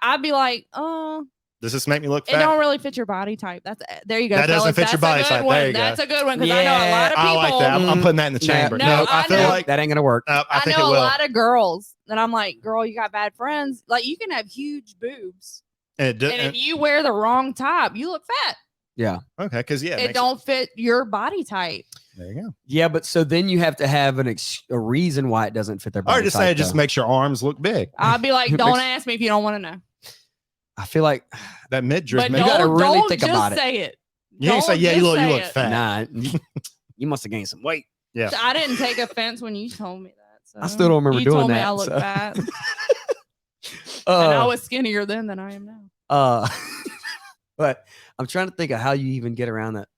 C: I'd be like, oh,
B: Does this make me look
C: it
B: fat?
C: don't really fit your body type. That's there you go.
B: That doesn't
C: fellas.
B: fit your
C: That's
B: body
C: a good
B: type.
C: one.
B: There you go.
C: That's a good one because I know a
A: Yeah,
C: lot of people.
B: I like that. I'm putting that in the chamber.
C: No,
B: I
C: I
B: feel
C: know.
B: like
A: that ain't gonna work.
B: I
C: I
B: think
C: know
B: it
C: a
B: will.
C: lot of girls that I'm like, girl, you got bad friends. Like you can have huge boobs,
B: And
C: and if you wear the wrong top, you look fat.
A: Yeah.
B: okay, because yeah,
C: It don't fit your body type.
B: There you go.
A: Yeah, but so then you have to have a reason why it doesn't fit their body.
B: Or just say it just makes your arms look big.
C: I'll be like,
A: It
C: don't
A: makes-
C: ask me if you don't want to know.
A: I feel like
B: That midriff.
C: But
B: Make,
A: you gotta
C: don't,
A: really
C: don't
A: think
C: just
A: about it.
C: say it.
B: you ain't say,
C: Don't
B: yeah, you
C: just
B: look
C: say it.
B: fat.
A: nah, you must have gained some weight.
B: Yeah.
C: I didn't take offense when you told me that. So.
A: I still don't remember
C: you
A: doing
C: told
A: that,
C: Me I look
A: so.
C: fat, and I
A: Uh,
C: was skinnier then than I am now.
A: but I'm trying to think of how you even get around that.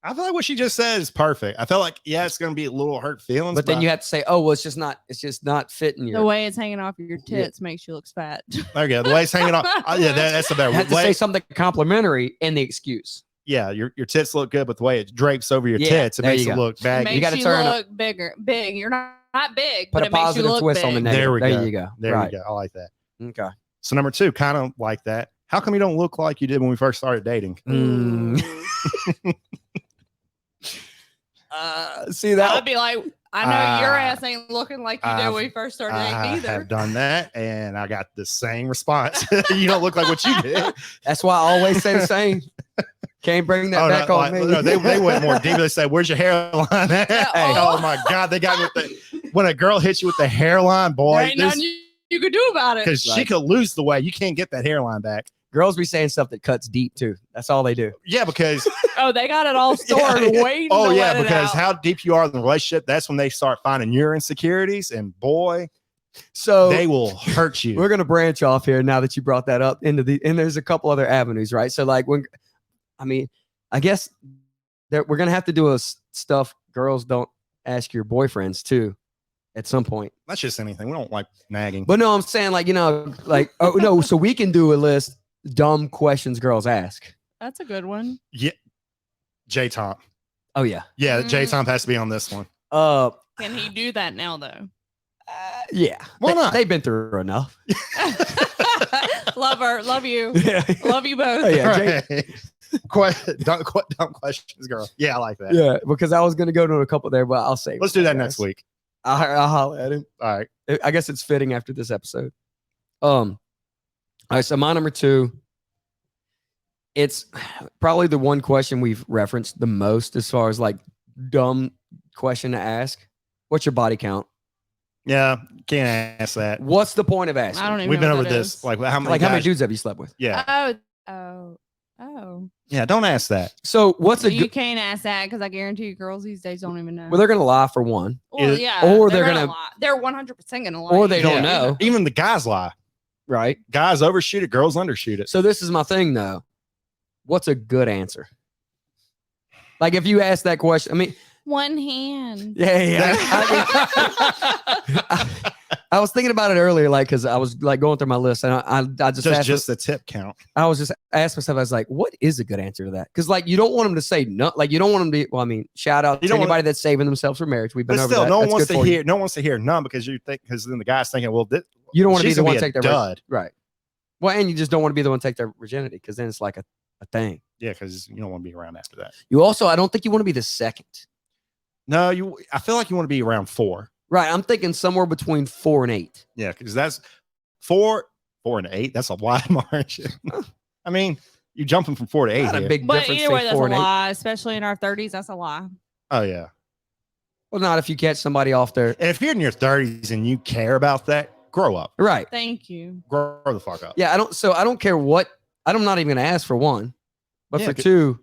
B: I feel like what she just said is perfect. I felt like, yeah, it's going to be a little hurt feelings.
A: But then you have to say, oh, well, it's just not fitting
C: The
A: your.
C: way it's hanging off your tits makes you look fat.
B: there you go. The way it's hanging off. Yeah, that's the better
A: You have to
B: way.
A: say something complimentary in the excuse.
B: Yeah, your tits look good, but the way it drapes over your
A: Yeah,
B: tits, it
A: there
B: makes
A: you
B: it
A: go.
B: look
C: It
B: baggy.
C: makes
A: gotta
C: you
A: turn
C: look big. You're not big,
A: Put
C: but
A: a
C: it makes you
A: positive
C: look
A: twist
C: big.
A: on the negative.
B: There we go.
A: You go.
B: There
A: right.
B: you go. I like that.
A: Okay.
B: So number 2, kind of like that. How come you don't look like you did when we first started dating?
A: Mm.
C: Ooh.
A: See that?
C: I'd be like, I know your ass ain't looking like you did when we first started
B: I
C: dating either.
B: have done that, and I got the same response. You don't look like what you did.
A: That's why I always say the same. Can't bring that back
B: no,
A: on me.
B: no, they went more deep. They said, "Where's your hairline?" at?"
C: Yeah,
B: Hey,
C: oh.
B: oh my God, they got me with the when a girl hits you with the hairline,
C: There
B: boy,
C: ain't nothing you could do about it.
B: because she
A: Right.
B: could lose the weight. You can't get that hairline back.
A: Girls be saying stuff that cuts deep too. That's all they do.
B: Yeah, because
C: Oh, they got it all stored,
B: Yeah.
C: waiting.
B: oh
C: to
B: yeah,
C: let it
B: because
C: out.
B: how deep you are in the relationship, that's when they start finding your insecurities, and boy,
A: So
B: they will hurt you.
A: we're gonna branch off here now that you brought that up and there's a couple other avenues, right? So like I guess that we're gonna have to do stuff girls don't ask your boyfriends too at some point.
B: That's just anything. We don't like nagging.
A: But no, I'm saying oh no, so we can do a list dumb questions girls ask.
C: That's a good one.
B: Yeah, J Tom.
A: Oh yeah.
B: Yeah, J
C: Mm.
B: Tom has to be on this one.
C: Can he do that now, though?
A: Yeah.
B: Why not?
A: They've been through enough.
C: Love her. Love you.
A: Yeah.
C: Love you both.
A: Oh, yeah. Jake-
B: Dumb questions, girl. Yeah, I like that.
A: Yeah, because I was gonna go to a couple there, but I'll say
B: Let's do that next week.
A: I'll holler at him.
B: All right.
A: I guess it's fitting after this episode. All right, so my number 2. It's probably the one question we've referenced the most as far as like dumb question to ask. What's your body count?
B: Yeah, can't ask that.
A: What's the point of asking?
C: I don't even
B: We've
C: know
B: been
C: what
B: over
C: that
B: this.
C: is.
B: Like how many?
A: Like how many
B: guys-
A: dudes have you slept with?
B: Yeah,
C: Oh.
B: yeah. Don't ask that.
A: So what's a
C: You
A: good?
C: can't ask that because I guarantee you girls these days don't even know.
A: Well, they're gonna lie for one,
C: Well,
B: Either-
C: yeah.
A: or they're gonna-
C: lie. They're 100% gonna lie.
A: or they don't
B: Yeah.
A: know,
B: Even the guys lie.
A: right?
B: Guys overshoot it. Girls undershoot it.
A: So this is my thing though. What's a good answer? Like if you ask that question, I mean,
C: One hand.
A: yeah. I was thinking about it earlier, like because I was like going through my list, and I just asked,
B: just the tip count.
A: I was just asking myself, I was like, what is a good answer to that? Because like you don't want them to say no, like you don't want them to. Well, I mean, shout out
B: You
A: to
B: don't
A: anybody that's saving themselves for marriage. We've been
B: But
A: over
B: still,
A: that.
B: no one
A: That's
B: wants
A: good
B: to
A: for you.
B: hear. No one wants to hear none because you think because then the guy's thinking, well,
A: You don't want to be
B: she's
A: the
B: gonna
A: one to take their
B: dud.
A: right. Well, and you just don't want to be the one to take their virginity because then it's like a thing.
B: Yeah, because you don't want to be around after that.
A: You also, I don't think you want to be the second.
B: No, I feel like you want to be around 4.
A: Right. I'm thinking somewhere between 4 and 8.
B: Yeah, because that's 4 and 8. That's a wide margin. I mean, you jumping from 4 to 8.
A: Not a
B: here.
A: big
C: But
A: difference
C: either way,
A: between
C: that's a
A: 4 and 8.
C: lie, especially in our 30s. That's a lie.
B: Oh yeah.
A: Well, not if you catch somebody off there.
B: And if you're in your 30s and you care about that, grow up.
A: Right.
C: Thank you.
B: Grow the fuck up.
A: Yeah. I don't care what. I'm not even going to ask for 1, but
B: Yeah,
A: for
B: 'cause-
A: 2,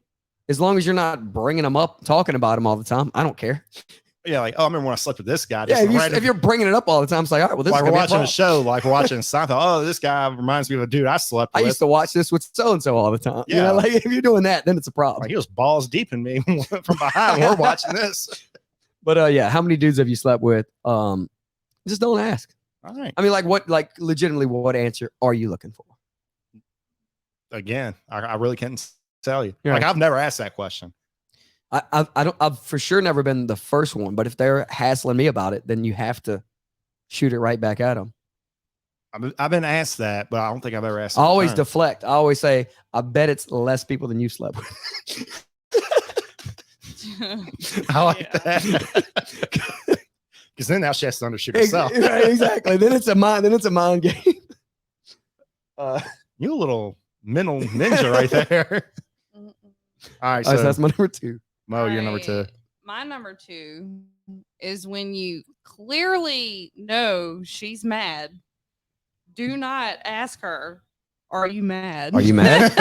A: as long as you're not bringing them up, talking about them all the time, I don't care.
B: Yeah, like, oh, I remember when I slept with this guy.
A: Yeah.
B: Just
A: If you're bringing it up all the time, it's like, all right, well, this
B: like
A: is
B: we're
A: gonna be a
B: watching a
A: problem.
B: show, like we're watching Seinfeld. Oh, this guy reminds me of a dude I slept
A: I
B: with.
A: used to watch this with so and so all the time. You
B: Yeah.
A: know, like if you're doing that, then it's a problem.
B: Like he was balls deep in me from behind. We're watching this.
A: But yeah, how many dudes have you slept with? Just don't ask.
B: All right.
A: I mean, like legitimately, what answer are you looking for?
B: Again, I really can't tell you.
A: Yeah.
B: Like I've never asked that question.
A: I've for sure never been the first one, but if they're hassling me about it, then you have to shoot it right back at them.
B: I've been asked that, but I don't think I've ever asked.
A: I
B: it in
A: always
B: return.
A: deflect. I always say, I bet it's less people than you slept with.
B: I like
C: Yeah.
B: that. Because then now she has to undershoot herself.
A: Right, exactly. Then it's a mind game.
B: You a little mental ninja right there.
C: Mm-mm.
B: All right,
A: So
B: so
A: that's my number 2.
B: Mo, you're number 2.
C: Alright, My number 2 is when you clearly know she's mad. Do not ask her, "Are you mad?"
A: Are you mad?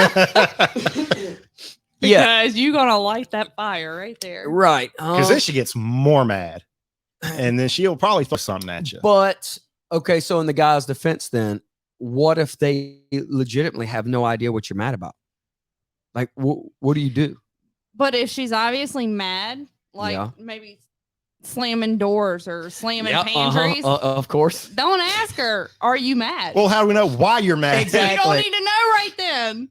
A: Yeah.
C: Because you're gonna light that fire right there.
A: Right.
B: Because then she gets more mad, and then she'll probably throw something at you.
A: But okay, so in the guy's defense, then what if they legitimately have no idea what you're mad about? Like, what do you do?
C: But if she's obviously mad, like
A: Yeah.
C: maybe slamming doors or slamming
A: Yeah,
C: pantries,
A: of course.
C: don't ask her, "Are you mad?"
B: Well, how do we know why you're mad?
A: Exactly.
C: You don't need to know right then.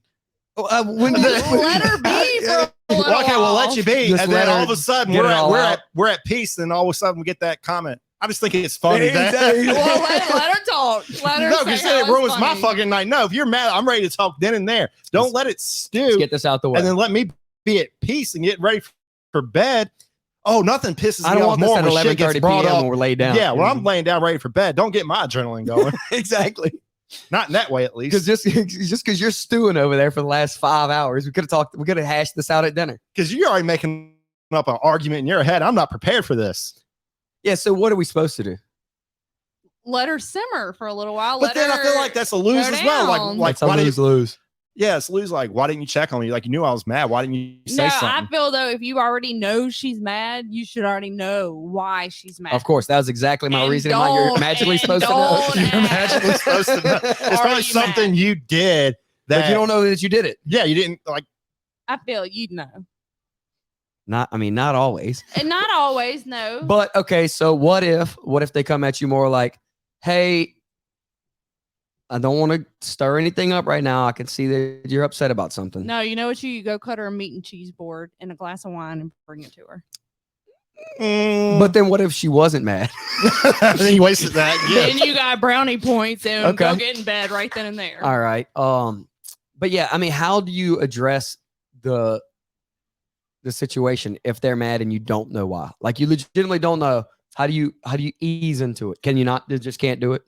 A: When
C: Let her be for a little
B: Well, okay, we'll let
C: while.
B: you be,
A: Just
B: and
A: let
B: then all
A: her
B: of a sudden
A: get it all out.
B: we're at peace, and all of a sudden we get that comment. I just think it's funny.
A: Exactly.
C: Well, let her talk. Let her
B: No,
C: say
B: because
C: how
B: then it
C: it's
B: ruins my
C: funny.
B: fucking night. No, if you're mad, I'm ready to talk then and there. Don't
A: Let's-
B: let it
A: Let's
B: stew,
A: get this out the way.
B: and then let me be at peace and get ready for bed. Oh, nothing pisses
A: I
B: me
A: don't
B: off
A: want this
B: more
A: at
B: when shit
A: 11:30
B: gets brought
A: p.m.
B: up.
A: when we're laid down.
B: Yeah, when I'm laying down ready for bed, don't get my adrenaline going.
A: exactly.
B: Not in that way, at least.
A: Because just because you're stewing over there for the last 5 hours, we could have hashed this out at dinner.
B: Because you're already making up an argument in your head. I'm not prepared for this.
A: Yeah. So what are we supposed to do?
C: Let her simmer for a little while.
B: But then I feel like that's a lose
C: go
B: as well.
C: down.
B: Like
A: It's a
B: why didn't
A: lose.
B: yeah, it's lose. Like, why didn't you check on me? Like, you knew I was mad. Why didn't you say
C: no,
B: something?
C: I feel though if you already know she's mad, you should already know why she's mad.
A: Of course, that was exactly my
C: And
A: reasoning. Why you're
C: don't-
A: magically
C: and
A: supposed to know.
C: don't
B: You're magically supposed to know. It's
C: Are
B: probably
C: you
B: something
C: mad?
B: you did that
A: But you don't know that you did it.
B: Yeah, you didn't like.
C: I feel you'd know,
A: Not always.
C: and not always. No,
A: But okay, so what if they come at you more like, hey, I don't want to stir anything up right now. I can see that you're upset about something.
C: no. You know what? You go cut her a meat and cheese board and a glass of wine and bring it to her.
A: But then what if she wasn't mad?
B: then you wasted that.
C: Then
B: Yeah.
C: you got brownie points and go
A: Okay.
C: get in bed right then and there.
A: All right. But yeah, I mean, how do you address the situation if they're mad and you don't know why? Like you legitimately don't know. How do you ease into it? Can you not just can't do it?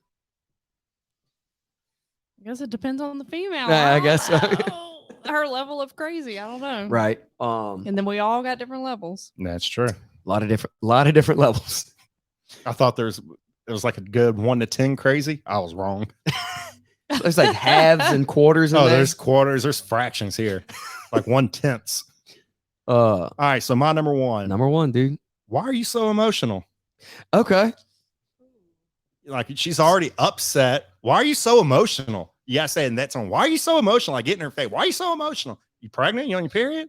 C: I guess it depends on the female.
A: Yeah, I
C: don't
A: guess so.
C: know. Her level of crazy. I don't know.
A: Right.
C: And then we all got different levels.
B: That's true.
A: A lot of different levels.
B: I thought it was like a good 1 to 10 crazy. I was wrong.
A: There's like halves and quarters in
B: Oh,
A: there.
B: there's quarters, there's fractions here, like 1/10.
A: Uh,
B: All right, so my number one.
A: number one, dude.
B: Why are you so emotional?
A: Okay.
B: Like she's already upset. Why are you so emotional? You gotta say in that song. Why are you so emotional? Like get in her face. Why are you so emotional? You pregnant? You on your period?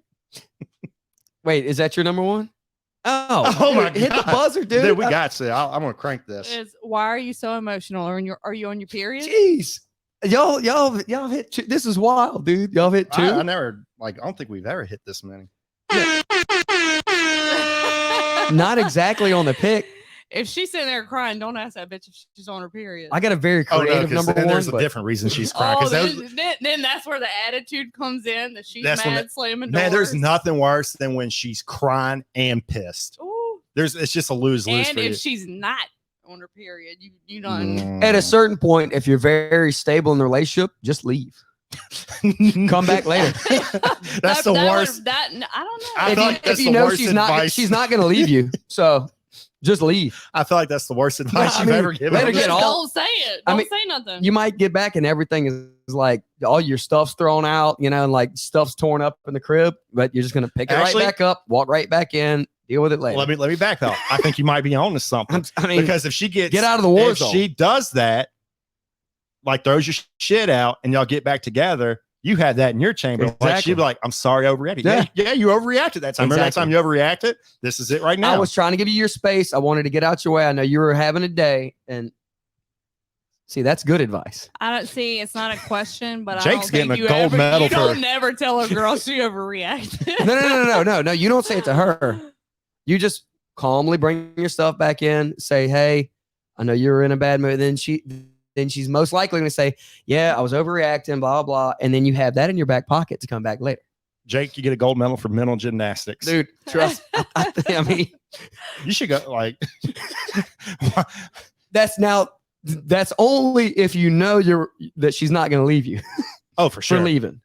A: Wait, is that your number one? Oh,
B: Oh my
A: hit the
B: God.
A: buzzer, dude.
B: Dude, we got to. I'm gonna crank this.
C: Is why are you so emotional? Are you on your period?
A: Jeez. Y'all hit two. This is wild, dude. Y'all hit two.
B: I never I don't think we've ever hit this many.
A: Not exactly on the pick.
C: If she's sitting there crying, don't ask that bitch if she's on her period.
A: I got a very
B: Oh no,
A: creative
B: 'cause
A: number
B: then
A: one.
B: there's a
A: but-
B: different reason she's crying.
C: Oh,
B: Because
C: then that's where the attitude comes in. That she's
B: That's when
C: mad,
B: it-
C: slamming doors.
B: man, there's nothing worse than when she's crying and pissed.
C: Ooh.
B: It's just a lose-lose
C: And
B: for
C: if
B: you.
C: she's not on her period, you done.
A: At a
B: Mm.
A: certain point, if you're very stable in the relationship, just leave. Come back later.
B: That's the worst.
C: I don't know.
B: I
A: If
B: feel
A: you,
B: like that's
A: if you
B: the
A: know
B: worst
A: she's
B: advice.
A: not going to leave you, so just leave.
B: I feel like that's the worst advice
A: I
B: you've
A: mean,
B: ever given.
A: let her
C: Just
A: get all-
C: don't say it.
A: I
C: Don't
A: mean,
C: say nothing.
A: You might get back and everything is like all your stuff's thrown out, and like stuff's torn up in the crib, but you're just going to pick it
B: Actually-
A: right back up, walk right back in, deal with it later.
B: Let me back up. I think you might be on to something.
A: I mean,
B: Because if she gets
A: get out of the war
B: if
A: zone.
B: she does that, like throws your shit out and y'all get back together, you had that in your chamber. Like
A: Exactly.
B: she'd be like, I'm sorry, I overreacted. Yeah, you overreacted that time. Remember that time you overreacted? This is it right now.
A: I was trying to give you your space. I wanted to get out your way. I know you were having a day, and see, that's good advice.
C: I don't see. It's not a question, but
B: Jake's
C: I don't think
B: getting a
C: you
B: gold
C: ever,
B: medal
C: You don't
B: for-
C: never tell a girl she overreacted.
A: No. You don't say it to her. You just calmly bring your stuff back in. Say, hey, I know you were in a bad mood. Then she's most likely going to say, yeah, I was overreacting, blah, blah. And then you have that in your back pocket to come back later.
B: Jake, you get a gold medal for mental gymnastics.
A: Dude, trust. I mean,
B: You should go like
A: that's only if you know that she's not going to leave you
B: oh, for
A: for
B: sure.
A: leaving.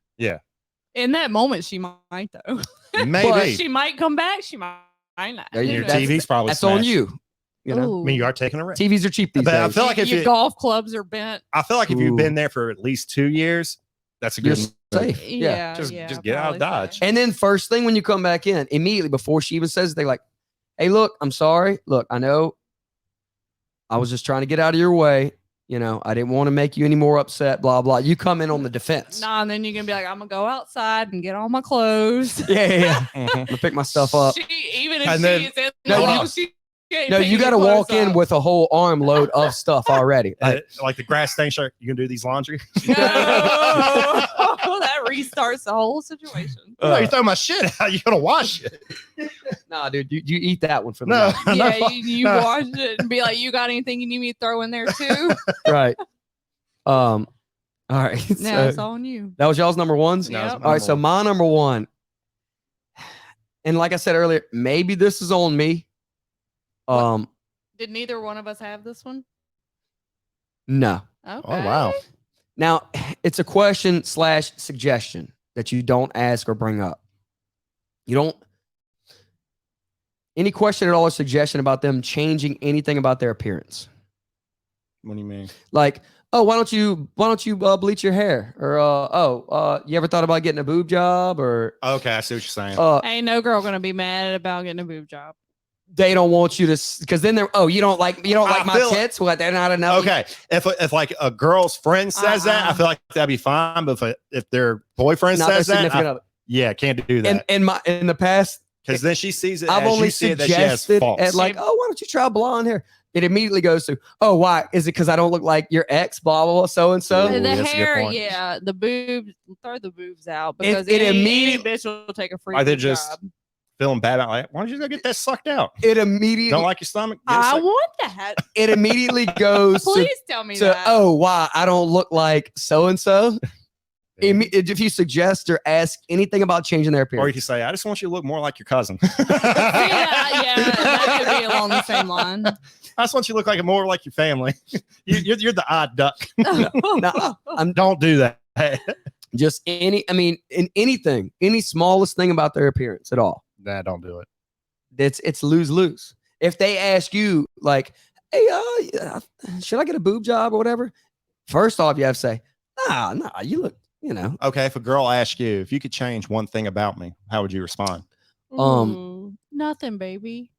C: In that moment, she might though.
B: Maybe.
C: She might come back. She might not.
A: There you
B: Your
A: go.
C: That's-
B: TV's probably
A: That's on
B: smashed.
A: you. You know,
B: I mean, you are taking a risk.
A: TVs are cheap these
B: But I
A: days.
B: feel like if
C: your
B: you-
C: golf clubs are bent.
B: I feel like if you've
A: Ooh.
B: been there for at least 2 years, that's a
A: You're
B: good
A: safe.
C: Yeah,
B: Just
C: yeah,
B: get out of
C: probably
B: Dodge.
C: so.
A: And then first thing when you come back in, immediately before she even says it, they like, hey, look, I'm sorry. Look, I know I was just trying to get out of your way. I didn't want to make you any more upset, blah, blah. You come in on the defense.
C: Nah, and then you're gonna be like, I'm gonna go outside and get all my clothes.
A: Yeah. I'm
B: Mhm.
A: going to pick my stuff up.
C: Even if
B: And
C: she
B: then-
C: is in
A: No,
C: the
A: you-
C: house, she ain't
A: No,
C: picking
A: you got to
C: your
A: walk
C: clothes
A: in
C: up.
A: with a whole armload of stuff already. Like,
B: Like the grass stain shirt. You gonna do these laundry?
C: No, that restarts the whole situation.
B: No, you throw my shit out. You gotta wash it.
A: nah, dude, you eat that one for the
B: No,
A: night.
C: Yeah,
B: no,
C: you
B: no.
C: wash it and be like, you got anything you need me to throw in there too?
A: Right. All right.
C: No, it's
A: So
C: on you.
A: that was y'all's number ones?
C: Yeah. Yep.
A: All right. So my number one, and like I said earlier, maybe this is on me.
C: Did neither one of us have this one?
A: No.
C: Okay.
B: Oh wow.
A: Now, it's a question / suggestion that you don't ask or bring up. You don't, any question at all or suggestion about them changing anything about their appearance.
B: What do you mean?
A: Like, oh, why don't you bleach your hair? Or, you ever thought about getting a boob job? Or,
B: Okay, I see what you're saying.
C: Ain't no girl gonna be mad about getting a boob job.
A: they don't want you to, because then they're, oh, you don't like
B: I
A: my
B: feel-
A: tits? What, they're not enough?
B: Okay, if like a girl's friend says that, I
C: Uh-uh.
B: feel like that'd be fine. But if their boyfriend
A: Not their
B: says that,
A: significant other.
B: yeah, can't do that
A: In the past,
B: because then she sees it.
A: I've
B: as
A: only
B: you see it, that she has
A: suggested
B: faults.
A: at like, oh, why don't you try blonde hair? It immediately goes to, oh, why? Is it because I don't look like your ex, blah, blah, blah, so and so?
B: Ooh,
C: the
B: that's a good
C: hair,
B: point.
C: yeah. The boobs, throw the boobs out because
A: it
C: any
A: immediately-
C: bitch will take a free
B: Are they
C: boob
B: just-
C: job.
B: feeling bad about like, why don't you go get that sucked out?
A: It immediately
B: Don't like your stomach? Get it
C: I
B: sucked-
C: want that.
A: it immediately goes
C: Please tell me
A: to
C: that.
A: oh why I don't look like so and so. If you suggest or ask anything about changing their
B: Or
A: appearance,
B: you can say, I just want you to look more like your cousin.
C: yeah, that could be along the same line.
B: I just want you to look like more like your family. You're the odd duck.
A: no,
B: Don't do that.
A: just any. I mean, in anything, any smallest thing about their appearance at all.
B: Nah, don't do it.
A: It's lose lose. If they ask you like, hey, should I get a boob job or whatever? First off, you have to say, nah, you look,
B: Okay, if a girl asks you if you could change one thing about me, how would you respond?
C: Nothing, baby.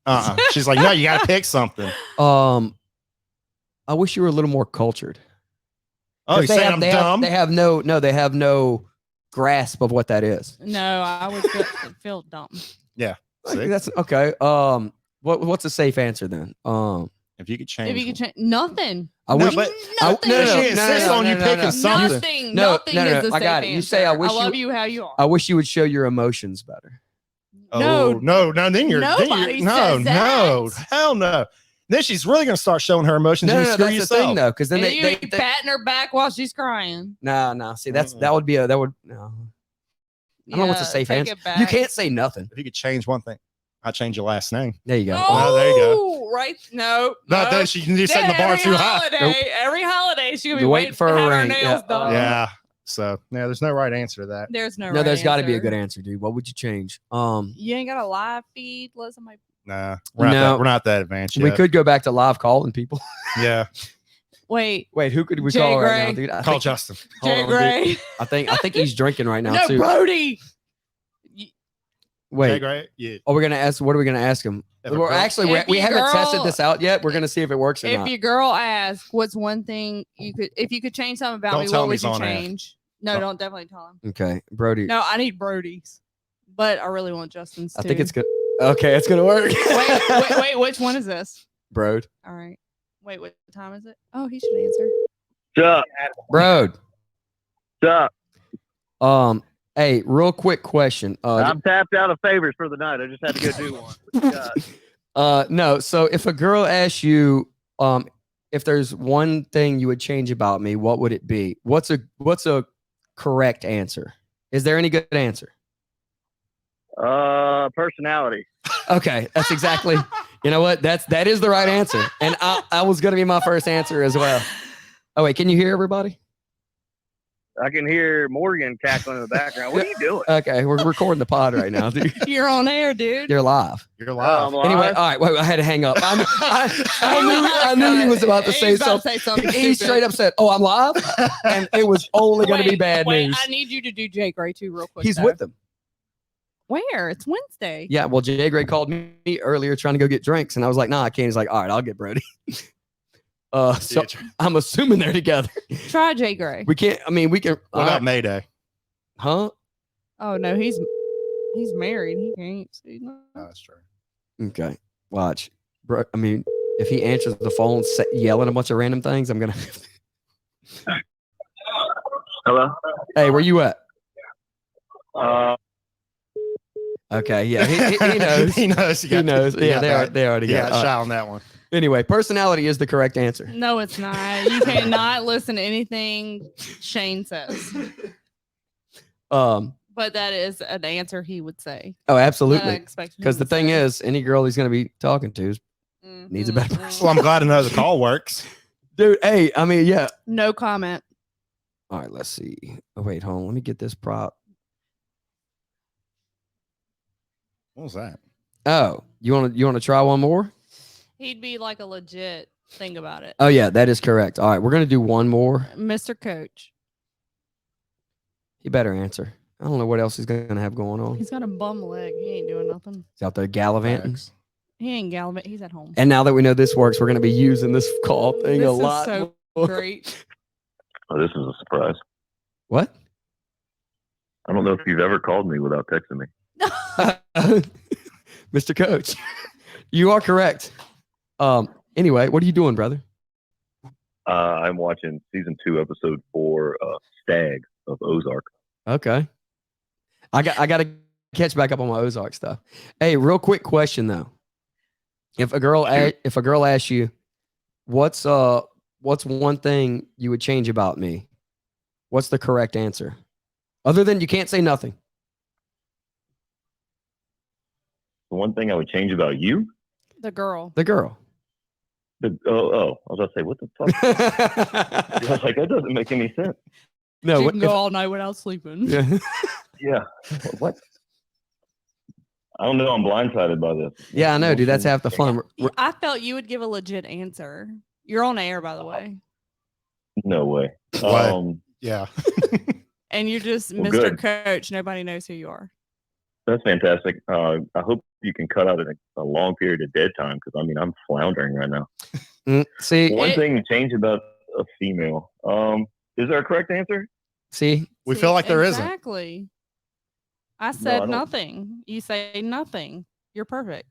B: She's like, no, you got to pick something.
A: I wish you were a little more cultured.
B: Oh, you saying I'm dumb?
A: They have no grasp of what that is.
C: No, I would feel dumb.
B: See?
A: That's okay. What's a safe answer then?
B: If you could change,
C: If you could change nothing.
A: I
B: No,
A: wish.
B: but
C: Nothing.
A: no, no,
B: she
A: no,
B: insists
A: no,
B: on
A: no,
B: you
A: no,
B: picking
A: no.
B: something.
C: Nothing.
A: No,
C: Nothing
A: no, no,
C: is the
A: I got
C: safe
A: it. You say, I
C: answer.
A: wish
C: I love
A: you-
C: you how you are.
A: I wish you would show your emotions better.
C: No.
B: no. Then you're
C: Nobody
B: no,
C: says
B: no,
C: that.
B: hell no. Then she's really gonna start showing her emotions.
A: No,
B: and
A: no,
B: screw
A: that's the
B: yourself.
A: thing though, because then
C: And
A: they
C: you patting her back while she's crying.
A: no. See, that
B: Mm-mm.
A: would be no. I don't know what's a safe
C: take
A: answer.
C: it back.
A: You can't say nothing.
B: If you could change one thing, I'd change your last name.
A: There you go.
B: Oh, there you go.
C: Oh, right. No.
B: No, then she can just setting the bar
C: every
B: too high.
C: holiday, every holiday, she's gonna be
A: You're
C: waiting for
A: a
C: her
A: ring.
C: nails
A: Yeah.
C: done.
B: Yeah. So yeah, there's no right answer to that.
C: There's no.
A: No,
C: right
A: there's got to be a
C: answer.
A: good answer, dude. What would you change?
C: You ain't got a live feed. Let somebody.
B: Nah,
A: No.
B: we're not that advanced
A: We
B: yet.
A: could go back to live calling people.
B: Yeah,
C: Wait,
A: Wait, who could we
C: Jay
A: call right now,
C: Gray.
A: dude? I
B: call
A: think,
B: Justin.
A: hold
C: Jay
A: on, dude.
C: Gray.
A: I think he's drinking right now
C: No,
A: too.
C: Brody.
A: Wait,
B: Jay Gray? Yeah.
A: oh, we're gonna ask. What are we gonna ask him?
B: If a
A: Well,
B: girl-
A: actually,
C: If
A: we
C: your
A: haven't tested
C: girl-
A: this out yet. We're gonna see if it works or
C: If
A: not.
C: your girl asks, "What's one thing if you could change something about
B: Don't
C: me?
B: tell
C: What
B: him
C: would
B: he's
C: you
B: on air.
C: change?" No,
B: Don't-
C: don't definitely tell him.
A: Okay, Brody.
C: No, I need Brody's, but I really want Justin's.
A: I think
C: too.
A: it's good. Okay, it's gonna work.
C: wait, which one is this?
A: Brode.
C: All right. Wait, what time is it? Oh, he should answer.
D: Sup?
A: Brode.
D: Sup?
A: Hey, real quick question.
D: I'm tapped out of favors for the night. I just had to go do one. What you got?
A: No. So if a girl asks you, if there's one thing you would change about me, what would it be? What's a correct answer? Is there any good answer?
D: Personality.
A: Okay, that's exactly. You know what? That is the right answer, and I was gonna be my first answer as well. Oh wait, can you hear everybody?
D: I can hear Morgan cackling in the background. What are you doing?
A: Okay, we're recording the pod right now, dude.
C: You're on air, dude.
A: You're live.
B: You're
D: Oh,
B: live.
D: I'm live?
A: Anyway, all right. Wait, I had to hang up. I knew he was about to say
C: He's about
A: something.
C: to say something.
A: He
C: stupid.
A: straight up said, "Oh, I'm live," and it was only going to be
C: Wait,
A: bad
C: wait,
A: news.
C: I need you to do Jay Gray too, real quick.
A: He's
C: though.
A: with them.
C: Where? It's Wednesday.
A: Yeah. Well, Jay Gray called me earlier trying to go get drinks, and I was like, "Nah, I can't." He's like, "All right, I'll get Brody." So I'm assuming they're together.
C: Try Jay Gray.
A: We can't. I mean, we can.
B: What about Mayday?
A: Huh?
C: Oh no, he's married. He can't see no.
B: Oh, that's true.
A: Okay. Watch, bro. I mean, if he answers the phone yelling a bunch of random things, I'm gonna.
D: Hello?
A: Hey, where you at?
D: Uh,
A: Okay. Yeah. He knows.
B: he knows.
A: He knows. Yeah, they already
B: Yeah,
A: got it.
B: shot on that one.
A: Anyway, personality is the correct answer.
C: No, it's not. You cannot listen to anything Shane says. But that is an answer he would say.
A: Oh, absolutely.
C: Because
A: Because the thing is, any girl he's going to be talking to needs a better
B: Well, I'm glad to know the call works.
A: dude. Hey, I mean, yeah.
C: No comment.
A: All right, let's see. Oh, wait, hold on. Let me get this prop.
B: What was that?
A: Oh, you want to try one more?
C: He'd be like a legit thing about it.
A: Oh, yeah, that is correct. All right, we're going to do one more.
C: Mr. Coach.
A: He better answer. I don't know what else he's going to have going on.
C: He's got a bum leg. He ain't doing nothing.
A: He's out there gallivanting.
B: Facts.
C: He ain't gallivanting. He's at home.
A: And now that we know this works, we're going to be using this call thing
C: This
A: a
C: is
A: lot.
C: so
A: more.
C: Great.
D: oh, this is a surprise.
A: What?
D: I don't know if you've ever called me without texting me.
A: Mr. Coach, you are correct. Anyway, what are you doing, brother?
D: I'm watching season 2, episode 4, Stag of Ozark.
A: Okay. I got to catch back up on my Ozark stuff. Hey, real quick question though. If a girl asks you, what's one thing you would change about me? What's the correct answer? Other than you can't say nothing.
D: The one thing I would change about you?
C: The girl.
A: The girl.
D: I was about to say, what the fuck? I was like, that doesn't make any sense.
A: No,
C: She
A: what,
C: can go all night without sleeping.
A: yeah.
D: Yeah. What? I don't know. I'm blindsided by this.
A: Yeah, I know, dude. That's half the fun.
C: I felt you would give a legit answer. You're on air, by the way.
D: No way.
B: What? Yeah.
C: And you're just
D: Well,
C: Mr.
D: good.
C: Coach. Nobody knows who you are.
D: That's fantastic. I hope you can cut out a long period of dead time because I'm floundering right now.
A: See,
D: One thing to change about a female. Is there a correct answer?
A: see,
B: We feel like there isn't.
C: Exactly. I
D: I
C: said
D: don't.
C: nothing. You say nothing. You're perfect.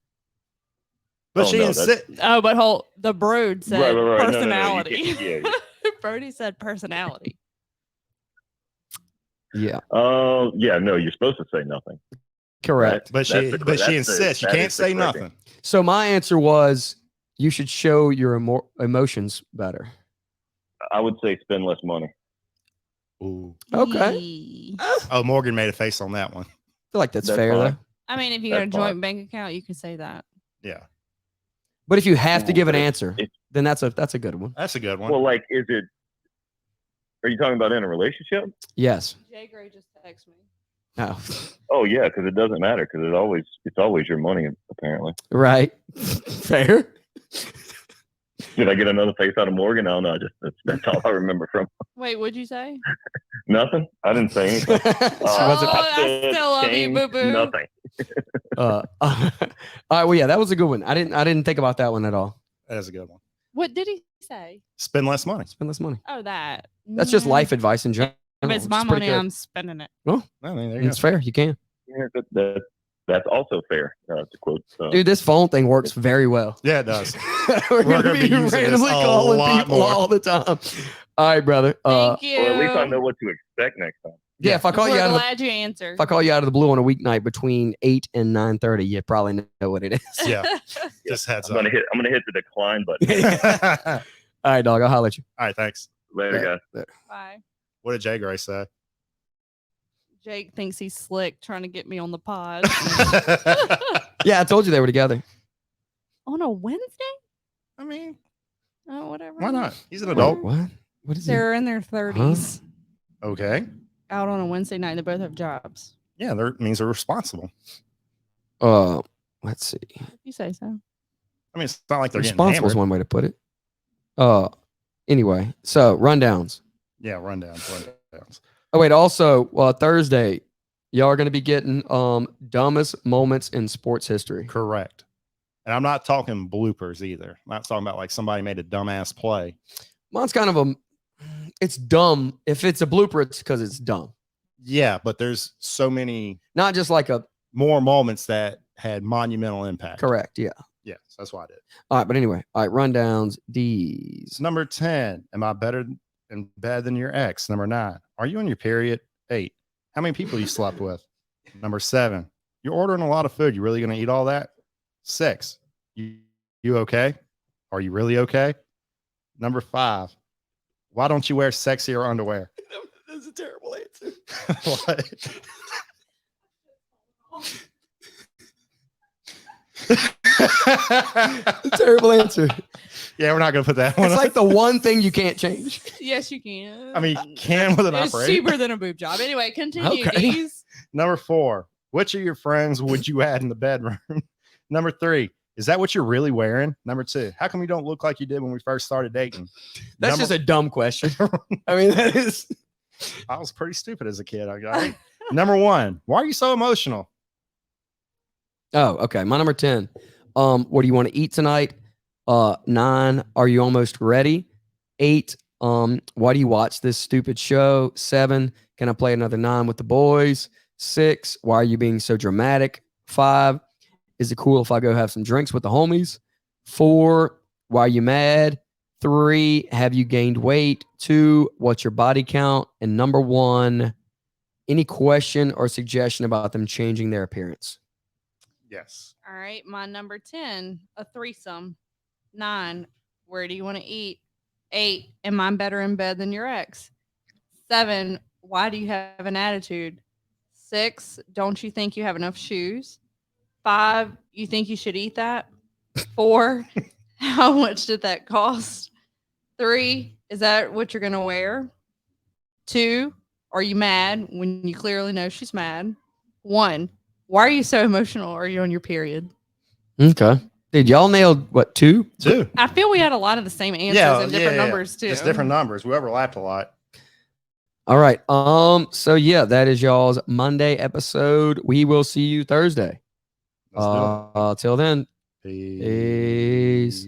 B: But
D: Oh,
B: she
D: no,
B: insists.
C: Oh, but the brood said
D: Right. No, no, no, you
C: personality.
D: can't- yeah.
C: Brody said personality.
A: yeah,
D: Yeah. No, you're supposed to say nothing.
A: correct.
B: But she insists. You can't say nothing.
A: So my answer was, you should show your emotions better.
D: I would say spend less money.
B: Ooh.
A: Okay.
C: Yee.
B: Oh, Morgan made a face on that one.
A: I feel like that's
D: That's
A: fair
D: fine.
A: though.
C: I mean, if you got a
D: That's
C: joint
D: fine.
C: bank account, you can say that.
B: Yeah.
A: But if you have to give an
D: But
A: answer, then that's a good one.
B: That's a good one.
D: Well, like, are you talking about in a relationship?
A: Yes.
C: Jay Gray just texted me.
A: No.
D: Oh yeah, because it doesn't matter because it's always your money apparently.
A: Right. Fair.
D: Did I get another face out of Morgan? No, that's all I remember from
C: Wait, what'd you say?
D: nothing. I didn't say anything.
A: She wasn't-
C: I still love you,
D: change
C: boo-boo.
D: Nothing.
A: all right. Well, yeah, that was a good one. I didn't think about that one at all.
B: That is a good one.
C: What did he say?
B: Spend less money.
A: Spend less money.
C: Oh, that.
A: That's just
C: Mm.
A: life advice in general.
C: If it's my
A: It's pretty
C: money,
A: good.
C: I'm spending it.
B: I mean, there you
A: It's fair. You can.
D: Yeah, that's also fair. To quote.
A: Dude, this phone thing works very well.
B: go. Yeah, it does.
A: We're
B: We're
A: gonna
B: gonna
A: be
B: be using this
A: randomly
B: a
A: calling
B: lot
A: people
B: more.
A: all the time. All right, brother.
C: Thank you.
D: Well, at least I know what to expect next time.
A: Yeah, if I call you
C: We're
A: out of the
C: glad you answered.
A: if I call you out of the blue on a weeknight between 8 and 9:30, you probably know what it is.
B: Yeah. Just heads
D: I'm
B: up.
D: gonna hit the decline button.
B: All
A: All right, dog. I'll holler at you.
B: right, thanks.
D: Later, guys.
C: Bye.
B: What did Jay Gray say?
C: Jake thinks he's slick trying to get me on the pod
A: Yeah, I told you they were together.
C: on a Wednesday.
B: I mean,
C: Oh, whatever.
B: why not? He's an
A: Wait,
B: adult.
A: what? What is it?
C: They're in their 30s,
B: Okay.
C: out on a Wednesday night. They both have jobs.
B: Yeah, that means they're responsible.
A: Let's see.
C: You say so.
B: I mean, it's not like they're getting
A: Responsible is
B: hammered.
A: one way to put it. Anyway, so rundowns.
B: Yeah, rundowns.
A: Oh wait, also Thursday, y'all are gonna be getting dumbest moments in sports history.
B: Correct. And I'm not talking bloopers either. I'm not talking about like somebody made a dumbass play.
A: Mine's kind of it's dumb. If it's a blooper, it's because it's dumb.
B: Yeah, but there's so many
A: Not just like a
B: more moments that had monumental impact.
A: correct. Yeah.
B: Yeah, so that's why I did.
A: All right, but anyway, all right, rundowns. D's.
B: Number 10, am I better in bed than your ex? Number 9, are you on your period? 8, how many people you slept with? Number 7, you're ordering a lot of food. You really going to eat all that? 6, you okay? Are you really okay? Number 5, why don't you wear sexier underwear?
A: That's a terrible answer.
B: What?
A: Terrible answer.
B: Yeah, we're not going to put that one.
A: It's like the one thing you can't change.
C: Yes, you can.
B: I mean, can with an
C: it's
B: operation.
C: cheaper than a boob job. Anyway, continue.
A: Okay.
C: D's.
B: Number 4, which of your friends would you add in the bedroom? Number 3, is that what you're really wearing? Number 2, how come you don't look like you did when we first started dating?
A: That's
B: Number-
A: just a dumb question. I mean, that is.
B: I was pretty stupid as a kid. I got it. Number 1, why are you so emotional?
A: Oh, okay. My number 10. What do you want to eat tonight? 9. Are you almost ready? 8. Why do you watch this stupid show? 7. Can I play another 9 with the boys? 6. Why are you being so dramatic? 5. Is it cool if I go have some drinks with the homies? 4. Why are you mad? 3. Have you gained weight? 2. What's your body count? And number 1. Any question or suggestion about them changing their appearance?
B: Yes.
C: All right, my number 10, a threesome. 9, where do you want to eat? 8, am I better in bed than your ex? 7, why do you have an attitude? 6, don't you think you have enough shoes? 5, you think you should eat that? 4, how much did that cost? 3, is that what you're going to wear? 2, are you mad when you clearly know she's mad? 1, why are you so emotional? Are you on your period?
A: Okay. Dude, y'all nailed what, 2?
B: 2.
C: I feel we had a lot of the same answers and different numbers too.
B: Just different numbers. We overlapped a lot.
A: All right. So yeah, that is y'all's Monday episode. We will see you Thursday.
B: Let's do it.
A: Till then,
B: Peace.